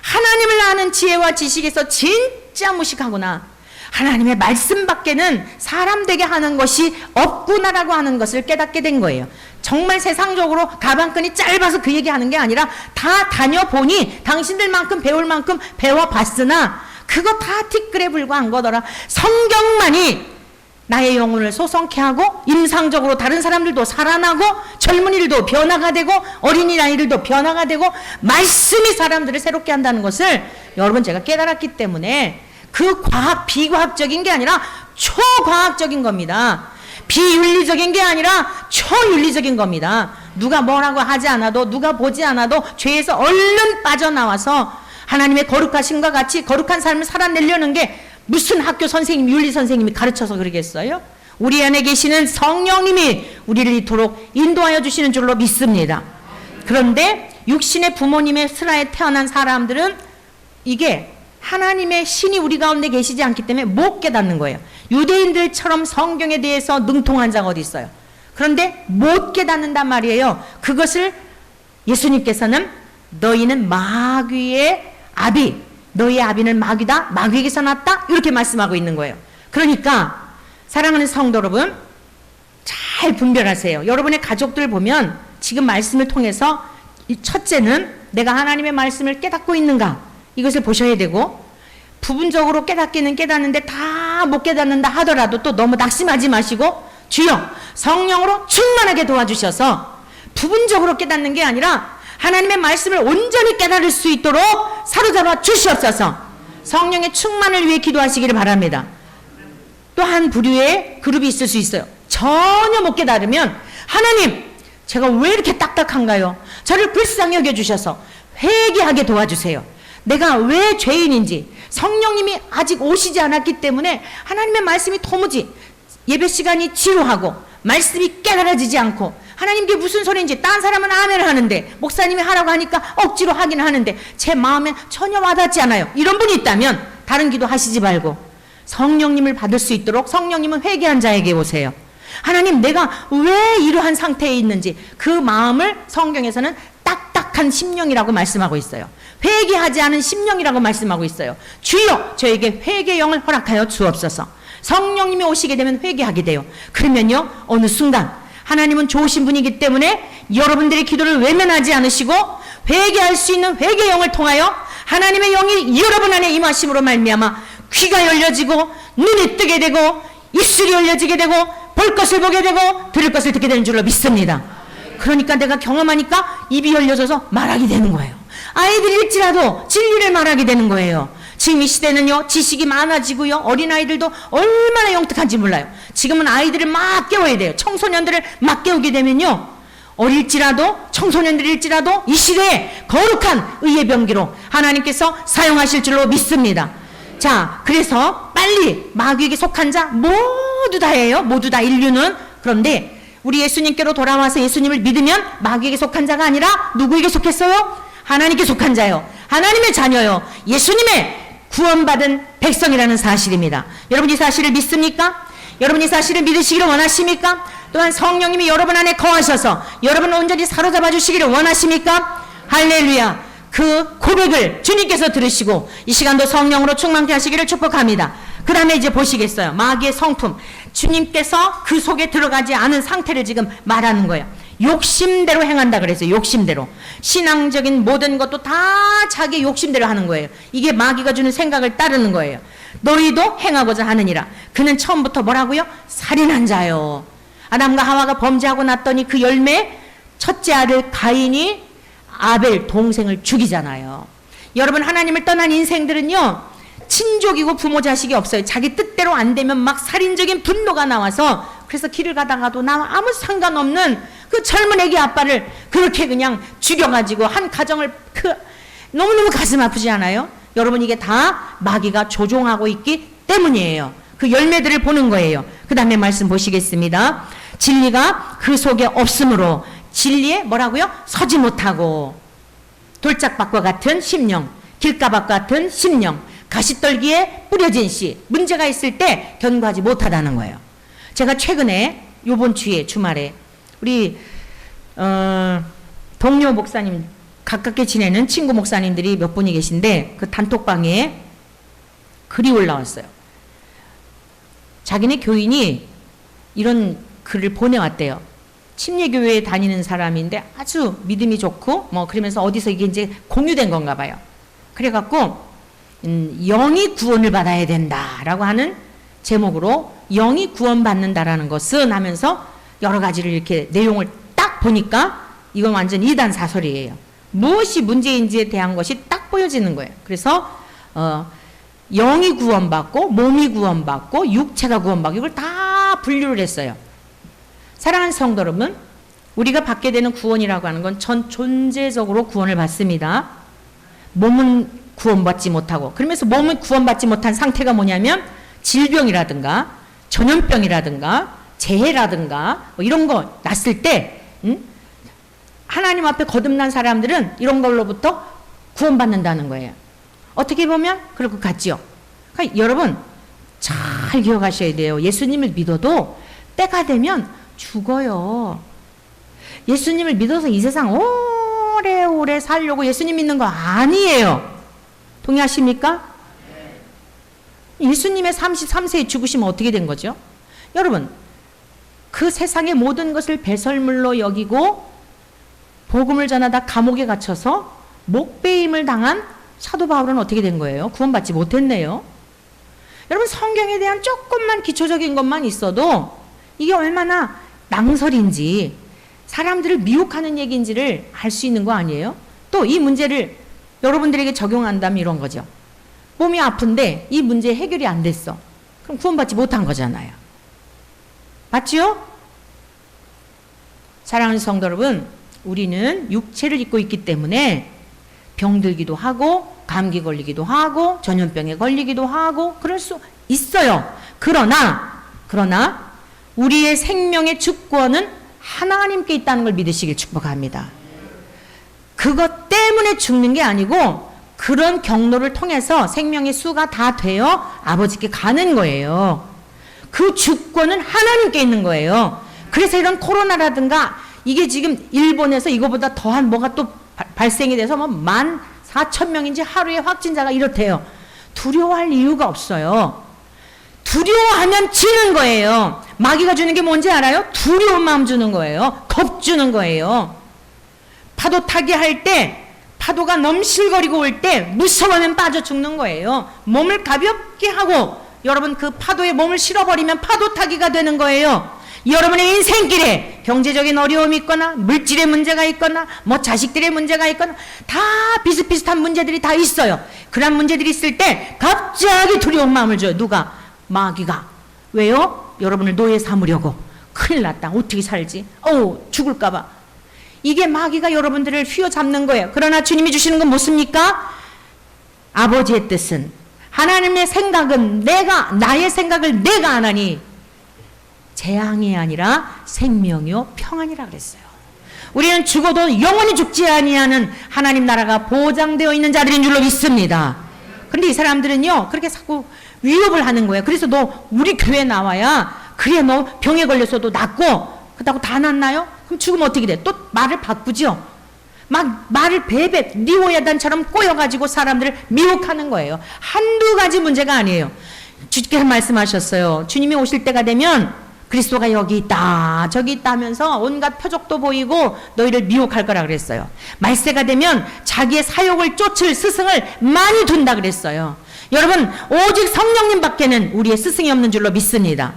하나님을 아는 지혜와 지식에서 진짜 무식하구나. 하나님의 말씀 밖에는 사람 되게 하는 것이 없구나라고 하는 것을 깨닫게 된 거예요. 정말 세상적으로 가방끈이 짧아서 그 얘기하는 게 아니라 다 다녀보니 당신들만큼 배울 만큼 배워봤으나 그거 다 티끌에 불과한 거더라. 성경만이 나의 영혼을 소성케 하고 임상적으로 다른 사람들도 살아나고 젊은이들도 변화가 되고 어린이들도 변화가 되고 말씀이 사람들을 새롭게 한다는 것을 여러분 제가 깨달았기 때문에 그 비과학적인 게 아니라 초과학적인 겁니다. 비윤리적인 게 아니라 초윤리적인 겁니다. 누가 뭐라고 하지 않아도, 누가 보지 않아도 죄에서 얼른 빠져나와서 하나님의 거룩하심과 같이 거룩한 삶을 살아내려는 게 무슨 학교 선생님, 윤리 선생님이 가르쳐서 그러겠어요? 우리 안에 계시는 성령님이 우리를 이토록 인도하여 주시는 줄로 믿습니다. 그런데 육신의 부모님의 슬하에 태어난 사람들은 이게 하나님의 신이 우리 가운데 계시지 않기 때문에 못 깨닫는 거예요. 유대인들처럼 성경에 대해서 능통한 자가 어디 있어요. 그런데 못 깨닫는단 말이에요. 그것을 예수님께서는 너희는 마귀의 아비, 너희의 아비는 마귀다, 마귀에게서 났다, 이렇게 말씀하고 있는 거예요. 그러니까 사랑하는 성도 여러분, 잘 분별하세요. 여러분의 가족들 보면 지금 말씀을 통해서 첫째는 내가 하나님의 말씀을 깨닫고 있는가, 이것을 보셔야 되고, 부분적으로 깨닫기는 깨닫는데 다 못 깨닫는다 하더라도 또 너무 낙심하지 마시고, 주여 성령으로 충만하게 도와주셔서 부분적으로 깨닫는 게 아니라 하나님의 말씀을 온전히 깨달을 수 있도록 사로잡아 주시옵소서. 성령의 충만을 위해 기도하시기를 바랍니다. 또 한 부류의 그룹이 있을 수 있어요. 전혀 못 깨달으면 하나님, 제가 왜 이렇게 딱딱한가요? 저를 불쌍히 여겨주셔서 회개하게 도와주세요. 내가 왜 죄인인지, 성령님이 아직 오시지 않았기 때문에 하나님의 말씀이 도무지 예배 시간이 지루하고 말씀이 깨달아지지 않고, 하나님 이게 무슨 소리인지, 딴 사람은 아멘 하는데 목사님이 하라고 하니까 억지로 하긴 하는데 제 마음에 전혀 와닿지 않아요. 이런 분이 있다면 다른 기도 하시지 말고 성령님을 받을 수 있도록 성령님은 회개한 자에게 오세요. 하나님, 내가 왜 이러한 상태에 있는지, 그 마음을 성경에서는 딱딱한 심령이라고 말씀하고 있어요. 회개하지 않은 심령이라고 말씀하고 있어요. 주여 저에게 회개의 영을 허락하여 주옵소서. 성령님이 오시게 되면 회개하게 돼요. 그러면요, 어느 순간 하나님은 좋으신 분이기 때문에 여러분들의 기도를 외면하지 않으시고 회개할 수 있는 회개의 영을 통하여 하나님의 영이 여러분 안에 임하심으로 말미암아 귀가 열려지고 눈이 뜨게 되고 입술이 열려지게 되고 볼 것을 보게 되고 들을 것을 듣게 되는 줄로 믿습니다. 그러니까 내가 경험하니까 입이 열려져서 말하게 되는 거예요. 아이들일지라도 진리를 말하게 되는 거예요. 지금 이 시대는요, 지식이 많아지고요, 어린아이들도 얼마나 영특한지 몰라요. 지금은 아이들을 막 깨워야 돼요. 청소년들을 막 깨우게 되면요, 어릴지라도 청소년들일지라도 이 시대에 거룩한 의의 병기로 하나님께서 사용하실 줄로 믿습니다. 자, 그래서 빨리 마귀에게 속한 자 모두 다예요. 모두 다, 인류는. 그런데 우리 예수님께로 돌아와서 예수님을 믿으면 마귀에게 속한 자가 아니라 누구에게 속했어요? 하나님께 속한 자요. 하나님의 자녀요. 예수님의 구원받은 백성이라는 사실입니다. 여러분 이 사실을 믿습니까? 여러분 이 사실을 믿으시기를 원하십니까? 또한 성령님이 여러분 안에 거하셔서 여러분을 온전히 사로잡아 주시기를 원하십니까? 할렐루야. 그 고백을 주님께서 들으시고 이 시간도 성령으로 충만케 하시기를 축복합니다. 그 다음에 이제 보시겠어요. 마귀의 성품, 주님께서 그 속에 들어가지 않은 상태를 지금 말하는 거예요. 욕심대로 행한다 그랬어요. 욕심대로. 신앙적인 모든 것도 다 자기 욕심대로 하는 거예요. 이게 마귀가 주는 생각을 따르는 거예요. 너희도 행하고자 하느니라. 그는 처음부터 뭐라고요? 살인한 자요. 아담과 하와가 범죄하고 났더니 그 열매, 첫째 아들 가인이 아벨 동생을 죽이잖아요. 여러분, 하나님을 떠난 인생들은요, 친족이고 부모 자식이 없어요. 자기 뜻대로 안 되면 막 살인적인 분노가 나와서, 그래서 길을 가다가도 나와 아무 상관없는 그 젊은 애기 아빠를 그렇게 그냥 죽여가지고 한 가정을 너무너무 가슴 아프지 않아요? 여러분, 이게 다 마귀가 조종하고 있기 때문이에요. 그 열매들을 보는 거예요. 그 다음에 말씀 보시겠습니다. 진리가 그 속에 없으므로 진리에 뭐라고요? 서지 못하고, 돌짝밭과 같은 심령, 길가밭과 같은 심령, 가시떨기에 뿌려진 씨, 문제가 있을 때 견고하지 못하다는 거예요. 제가 최근에 요번 주에 주말에 우리 동료 목사님, 가깝게 지내는 친구 목사님들이 몇 분이 계신데 그 단톡방에 글이 올라왔어요. 자기네 교인이 이런 글을 보내왔대요. 침례교회에 다니는 사람인데 아주 믿음이 좋고 뭐 그러면서 어디서 이게 이제 공유된 건가 봐요. 그래갖고 영이 구원을 받아야 된다라고 하는 제목으로 영이 구원받는다라는 것은 하면서 여러 가지를 이렇게 내용을 딱 보니까 이건 완전 이단 사설이에요. 무엇이 문제인지에 대한 것이 딱 보여지는 거예요. 그래서 영이 구원받고 몸이 구원받고 육체가 구원받고 이걸 다 분류를 했어요. 사랑하는 성도 여러분, 우리가 받게 되는 구원이라고 하는 건 전 존재적으로 구원을 받습니다. 몸은 구원받지 못하고, 그러면서 몸을 구원받지 못한 상태가 뭐냐면 질병이라든가 전염병이라든가 재해라든가 뭐 이런 거 났을 때 하나님 앞에 거듭난 사람들은 이런 걸로부터 구원받는다는 거예요. 어떻게 보면 그럴 것 같지요. 그러니까 여러분 잘 기억하셔야 돼요. 예수님을 믿어도 때가 되면 죽어요. 예수님을 믿어서 이 세상 오래오래 살려고 예수님 믿는 거 아니에요. 동의하십니까? 예수님의 33세에 죽으시면 어떻게 된 거죠? 여러분, 그 세상의 모든 것을 배설물로 여기고 복음을 전하다 감옥에 갇혀서 목배임을 당한 사도 바울은 어떻게 된 거예요? 구원받지 못했네요. 여러분, 성경에 대한 조금만 기초적인 것만 있어도 이게 얼마나 낭설인지 사람들을 미혹하는 얘기인지를 알 수 있는 거 아니에요? 또 이 문제를 여러분들에게 적용한다면 이런 거죠. 몸이 아픈데 이 문제 해결이 안 됐어. 그럼 구원받지 못한 거잖아요. 맞죠? 사랑하는 성도 여러분, 우리는 육체를 입고 있기 때문에 병들기도 하고 감기 걸리기도 하고 전염병에 걸리기도 하고 그럴 수 있어요. 그러나 우리의 생명의 주권은 하나님께 있다는 걸 믿으시길 축복합니다. 그것 때문에 죽는 게 아니고 그런 경로를 통해서 생명의 수가 다 되어 아버지께 가는 거예요. 그 주권은 하나님께 있는 거예요. 그래서 이런 코로나라든가 이게 지금 일본에서 이거보다 더한 뭐가 또 발생이 돼서 뭐 14,000명인지 하루에 확진자가 이렇대요. 두려워할 이유가 없어요. 두려워하면 지는 거예요. 마귀가 주는 게 뭔지 알아요? 두려운 마음 주는 거예요. 겁 주는 거예요. 파도 타기 할 때 파도가 넘실거리고 올 때 무서워하면 빠져 죽는 거예요. 몸을 가볍게 하고 여러분 그 파도에 몸을 실어버리면 파도 타기가 되는 거예요. 여러분의 인생길에 경제적인 어려움이 있거나 물질의 문제가 있거나 뭐 자식들의 문제가 있거나 다 비슷비슷한 문제들이 다 있어요. 그런 문제들이 있을 때 갑자기 두려운 마음을 줘요. 누가? 마귀가. 왜요? 여러분을 노예 삼으려고. 큰일 났다. 어떻게 살지? 죽을까 봐. 이게 마귀가 여러분들을 휘어잡는 거예요. 그러나 주님이 주시는 건 무엇입니까? 아버지의 뜻은, 하나님의 생각은 나의 생각을 내가 안 하니 재앙이 아니라 생명이요 평안이라 그랬어요. 우리는 죽어도 영원히 죽지 아니하는 하나님 나라가 보장되어 있는 자들인 줄로 믿습니다. 그런데 이 사람들은요 그렇게 자꾸 위협을 하는 거예요. 그래서 너 우리 교회 나와야 그래 너 병에 걸려서도 낫고 그렇다고 다 낫나요? 그럼 죽으면 어떻게 돼? 또 말을 바꾸죠. 막 말을 베베 니오야단처럼 꼬여가지고 사람들을 미혹하는 거예요. 한두 가지 문제가 아니에요. 주께서 말씀하셨어요. 주님이 오실 때가 되면 그리스도가 여기 있다 저기 있다 하면서 온갖 표적도 보이고 너희를 미혹할 거라 그랬어요. 말세가 되면 자기의 사욕을 쫓을 스승을 많이 둔다 그랬어요. 여러분 오직 성령님밖에는 우리의 스승이 없는 줄로 믿습니다.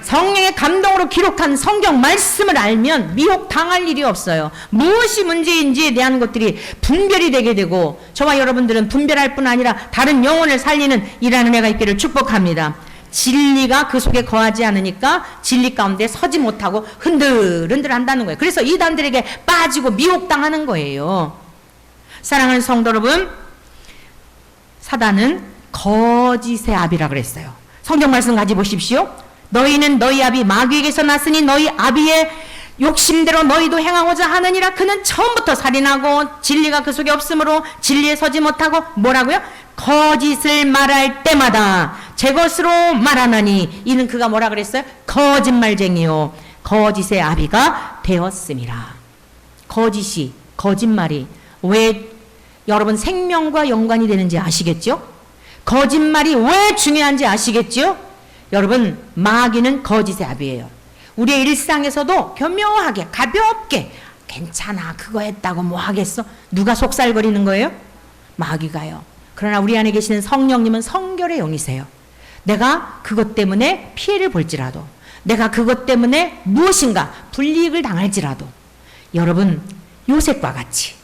성령의 감동으로 기록한 성경 말씀을 알면 미혹당할 일이 없어요. 무엇이 문제인지에 대한 것들이 분별이 되게 되고 저와 여러분들은 분별할 뿐 아니라 다른 영혼을 살리는 일하는 애가 있기를 축복합니다. 진리가 그 속에 거하지 않으니까 진리 가운데 서지 못하고 흔들흔들 한다는 거예요. 그래서 이단들에게 빠지고 미혹당하는 거예요. 사랑하는 성도 여러분, 사단은 거짓의 아비라 그랬어요. 성경 말씀 가지 보십시오. 너희는 너희 아비 마귀에게서 났으니 너희 아비의 욕심대로 너희도 행하고자 하느니라. 그는 처음부터 살인하고 진리가 그 속에 없으므로 진리에 서지 못하고 뭐라고요? 거짓을 말할 때마다 제 것으로 말하나니 이는 그가 뭐라 그랬어요? 거짓말쟁이요 거짓의 아비가 되었음이라. 거짓이 거짓말이 왜 여러분 생명과 연관이 되는지 아시겠죠? 거짓말이 왜 중요한지 아시겠죠? 여러분 마귀는 거짓의 아비예요. 우리의 일상에서도 교묘하게 가볍게 괜찮아 그거 했다고 뭐 하겠어? 누가 속살거리는 거예요? 마귀가요. 그러나 우리 안에 계시는 성령님은 성결의 영이세요. 내가 그것 때문에 피해를 볼지라도 내가 그것 때문에 무엇인가 불이익을 당할지라도 여러분 요셉과 같이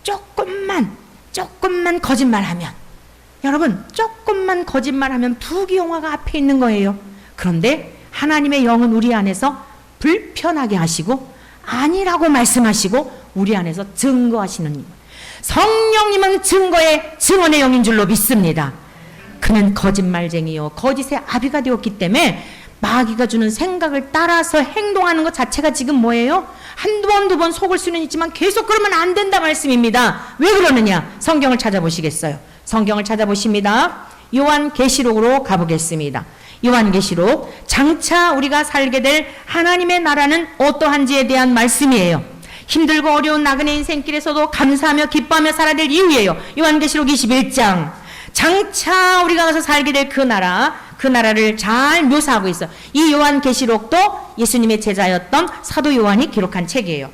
조금만 거짓말하면 여러분 조금만 거짓말하면 부귀영화가 앞에 있는 거예요. 그런데 하나님의 영은 우리 안에서 불편하게 하시고 아니라고 말씀하시고 우리 안에서 증거하시는 성령님은 증언의 영인 줄로 믿습니다. 그는 거짓말쟁이요 거짓의 아비가 되었기 때문에 마귀가 주는 생각을 따라서 행동하는 것 자체가 지금 뭐예요? 한두 번, 두 번 속을 수는 있지만 계속 그러면 안 된다 말씀입니다. 왜 그러느냐? 성경을 찾아보시겠어요? 성경을 찾아보십니다. 요한계시록으로 가보겠습니다. 요한계시록, 장차 우리가 살게 될 하나님의 나라는 어떠한지에 대한 말씀이에요. 힘들고 어려운 나그네 인생길에서도 감사하며 기뻐하며 살아야 될 이유예요. 요한계시록 21장, 장차 우리가 가서 살게 될 그 나라, 그 나라를 잘 묘사하고 있어. 이 요한계시록도 예수님의 제자였던 사도 요한이 기록한 책이에요.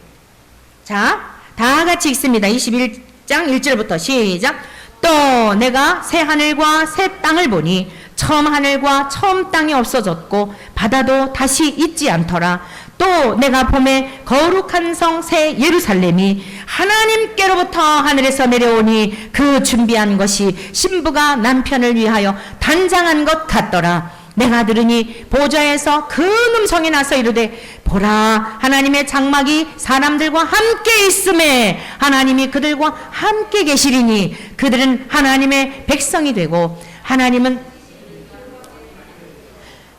자, 다 같이 읽습니다. 21장 1절부터 시작. 또 내가 새 하늘과 새 땅을 보니 처음 하늘과 처음 땅이 없어졌고 바다도 다시 있지 않더라. 또 내가 봄에 거룩한 성 새 예루살렘이 하나님께로부터 하늘에서 내려오니 그 준비한 것이 신부가 남편을 위하여 단장한 것 같더라. 내가 들으니 보좌에서 큰 음성이 나서 이르되 보라 하나님의 장막이 사람들과 함께 있음에 하나님이 그들과 함께 계시리니 그들은 하나님의 백성이 되고 하나님은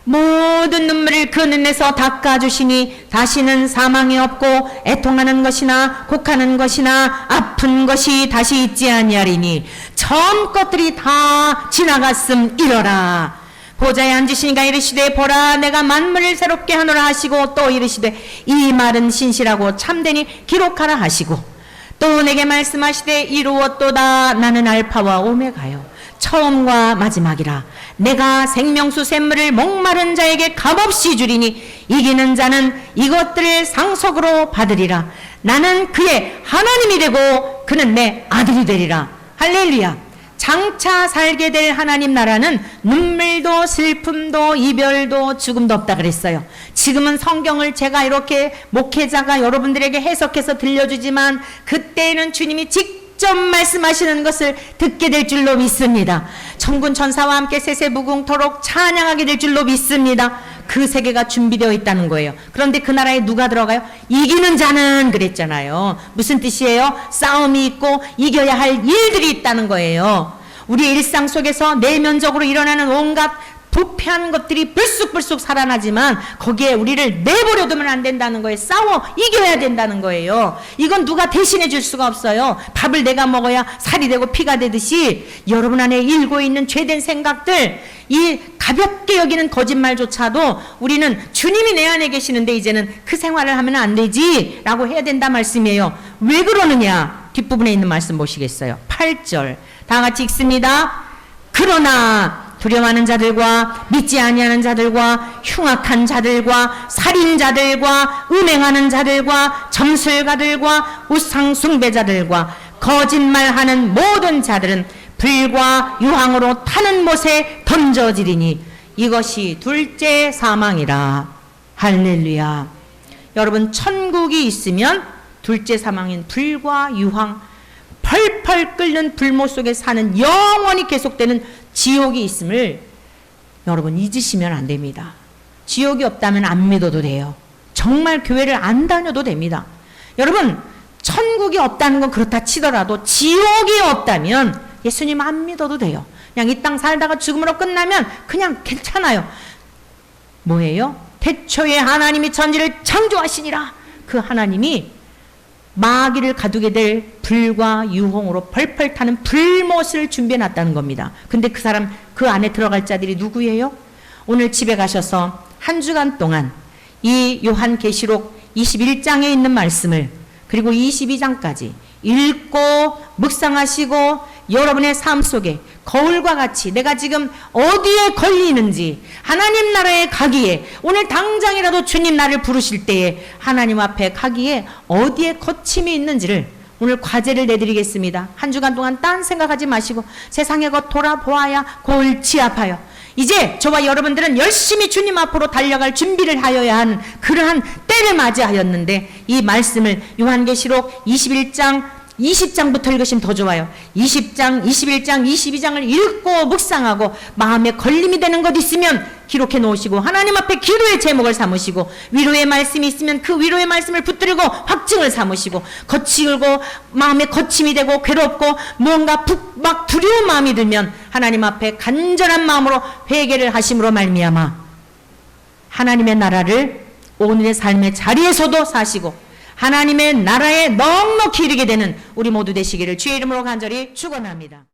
모든 눈물을 그 눈에서 닦아주시니 다시는 사망이 없고 애통하는 것이나 곡하는 것이나 아픈 것이 다시 있지 아니하리니 처음 것들이 다 지나갔음이러라. 보좌에 앉으시니가 이르시되 보라 내가 만물을 새롭게 하노라 하시고 또 이르시되 이 말은 신실하고 참되니 기록하라 하시고 또 내게 말씀하시되 이루었도다. 나는 알파와 오메가요 처음과 마지막이라. 내가 생명수 샘물을 목마른 자에게 값없이 주리니 이기는 자는 이것들을 상속으로 받으리라. 나는 그의 하나님이 되고 그는 내 아들이 되리라. 할렐루야. 장차 살게 될 하나님 나라는 눈물도 슬픔도 이별도 죽음도 없다 그랬어요. 지금은 성경을 제가 이렇게 목회자가 여러분들에게 해석해서 들려주지만 그때에는 주님이 직접 말씀하시는 것을 듣게 될 줄로 믿습니다. 천군 천사와 함께 세세무궁토록 찬양하게 될 줄로 믿습니다. 그 세계가 준비되어 있다는 거예요. 그런데 그 나라에 누가 들어가요? 이기는 자는 그랬잖아요. 무슨 뜻이에요? 싸움이 있고 이겨야 할 일들이 있다는 거예요. 우리 일상 속에서 내면적으로 일어나는 온갖 부패한 것들이 불쑥불쑥 살아나지만 거기에 우리를 내버려 두면 안 된다는 거예요. 싸워 이겨야 된다는 거예요. 이건 누가 대신해 줄 수가 없어요. 밥을 내가 먹어야 살이 되고 피가 되듯이 여러분 안에 일고 있는 죄된 생각들, 이 가볍게 여기는 거짓말조차도 우리는 주님이 내 안에 계시는데 이제는 그 생활을 하면 안 되지 라고 해야 된다 말씀이에요. 왜 그러느냐? 뒷부분에 있는 말씀 보시겠어요? 8절 다 같이 읽습니다. 그러나 두려워하는 자들과 믿지 아니하는 자들과 흉악한 자들과 살인자들과 음행하는 자들과 점술가들과 우상 숭배자들과 거짓말하는 모든 자들은 불과 유황으로 타는 못에 던져지리니 이것이 둘째 사망이라. 할렐루야. 여러분 천국이 있으면 둘째 사망인 불과 유황 펄펄 끓는 불못 속에 사는 영원히 계속되는 지옥이 있음을 여러분 잊으시면 안 됩니다. 지옥이 없다면 안 믿어도 돼요. 정말 교회를 안 다녀도 됩니다. 여러분 천국이 없다는 건 그렇다 치더라도 지옥이 없다면 예수님 안 믿어도 돼요. 그냥 이 땅 살다가 죽음으로 끝나면 그냥 괜찮아요. 뭐예요? 태초에 하나님이 천지를 창조하시니라. 그 하나님이 마귀를 가두게 될 불과 유홍으로 펄펄 타는 불못을 준비해 놨다는 겁니다. 근데 그 사람 그 안에 들어갈 자들이 누구예요? 오늘 집에 가셔서 한 주간 동안 이 요한계시록 21장에 있는 말씀을 그리고 22장까지 읽고 묵상하시고 여러분의 삶 속에 거울과 같이 내가 지금 어디에 걸리는지 하나님 나라에 가기에 오늘 당장이라도 주님 나를 부르실 때에 하나님 앞에 가기에 어디에 거침이 있는지를 오늘 과제를 내드리겠습니다. 한 주간 동안 딴 생각하지 마시고 세상의 것 돌아보아야 골치 아파요. 이제 저와 여러분들은 열심히 주님 앞으로 달려갈 준비를 하여야 하는 그러한 때를 맞이하였는데 이 말씀을 요한계시록 21장 20장부터 읽으시면 더 좋아요. 20장, 21장, 22장을 읽고 묵상하고 마음에 걸림이 되는 것 있으면 기록해 놓으시고 하나님 앞에 기도의 제목을 삼으시고 위로의 말씀이 있으면 그 위로의 말씀을 붙들고 확증을 삼으시고 거칠고 마음에 거침이 되고 괴롭고 뭔가 막 두려운 마음이 들면 하나님 앞에 간절한 마음으로 회개를 하심으로 말미암아 하나님의 나라를 오늘의 삶의 자리에서도 사시고 하나님의 나라에 넉넉히 이르게 되는 우리 모두 되시기를 주의 이름으로 간절히 축원합니다.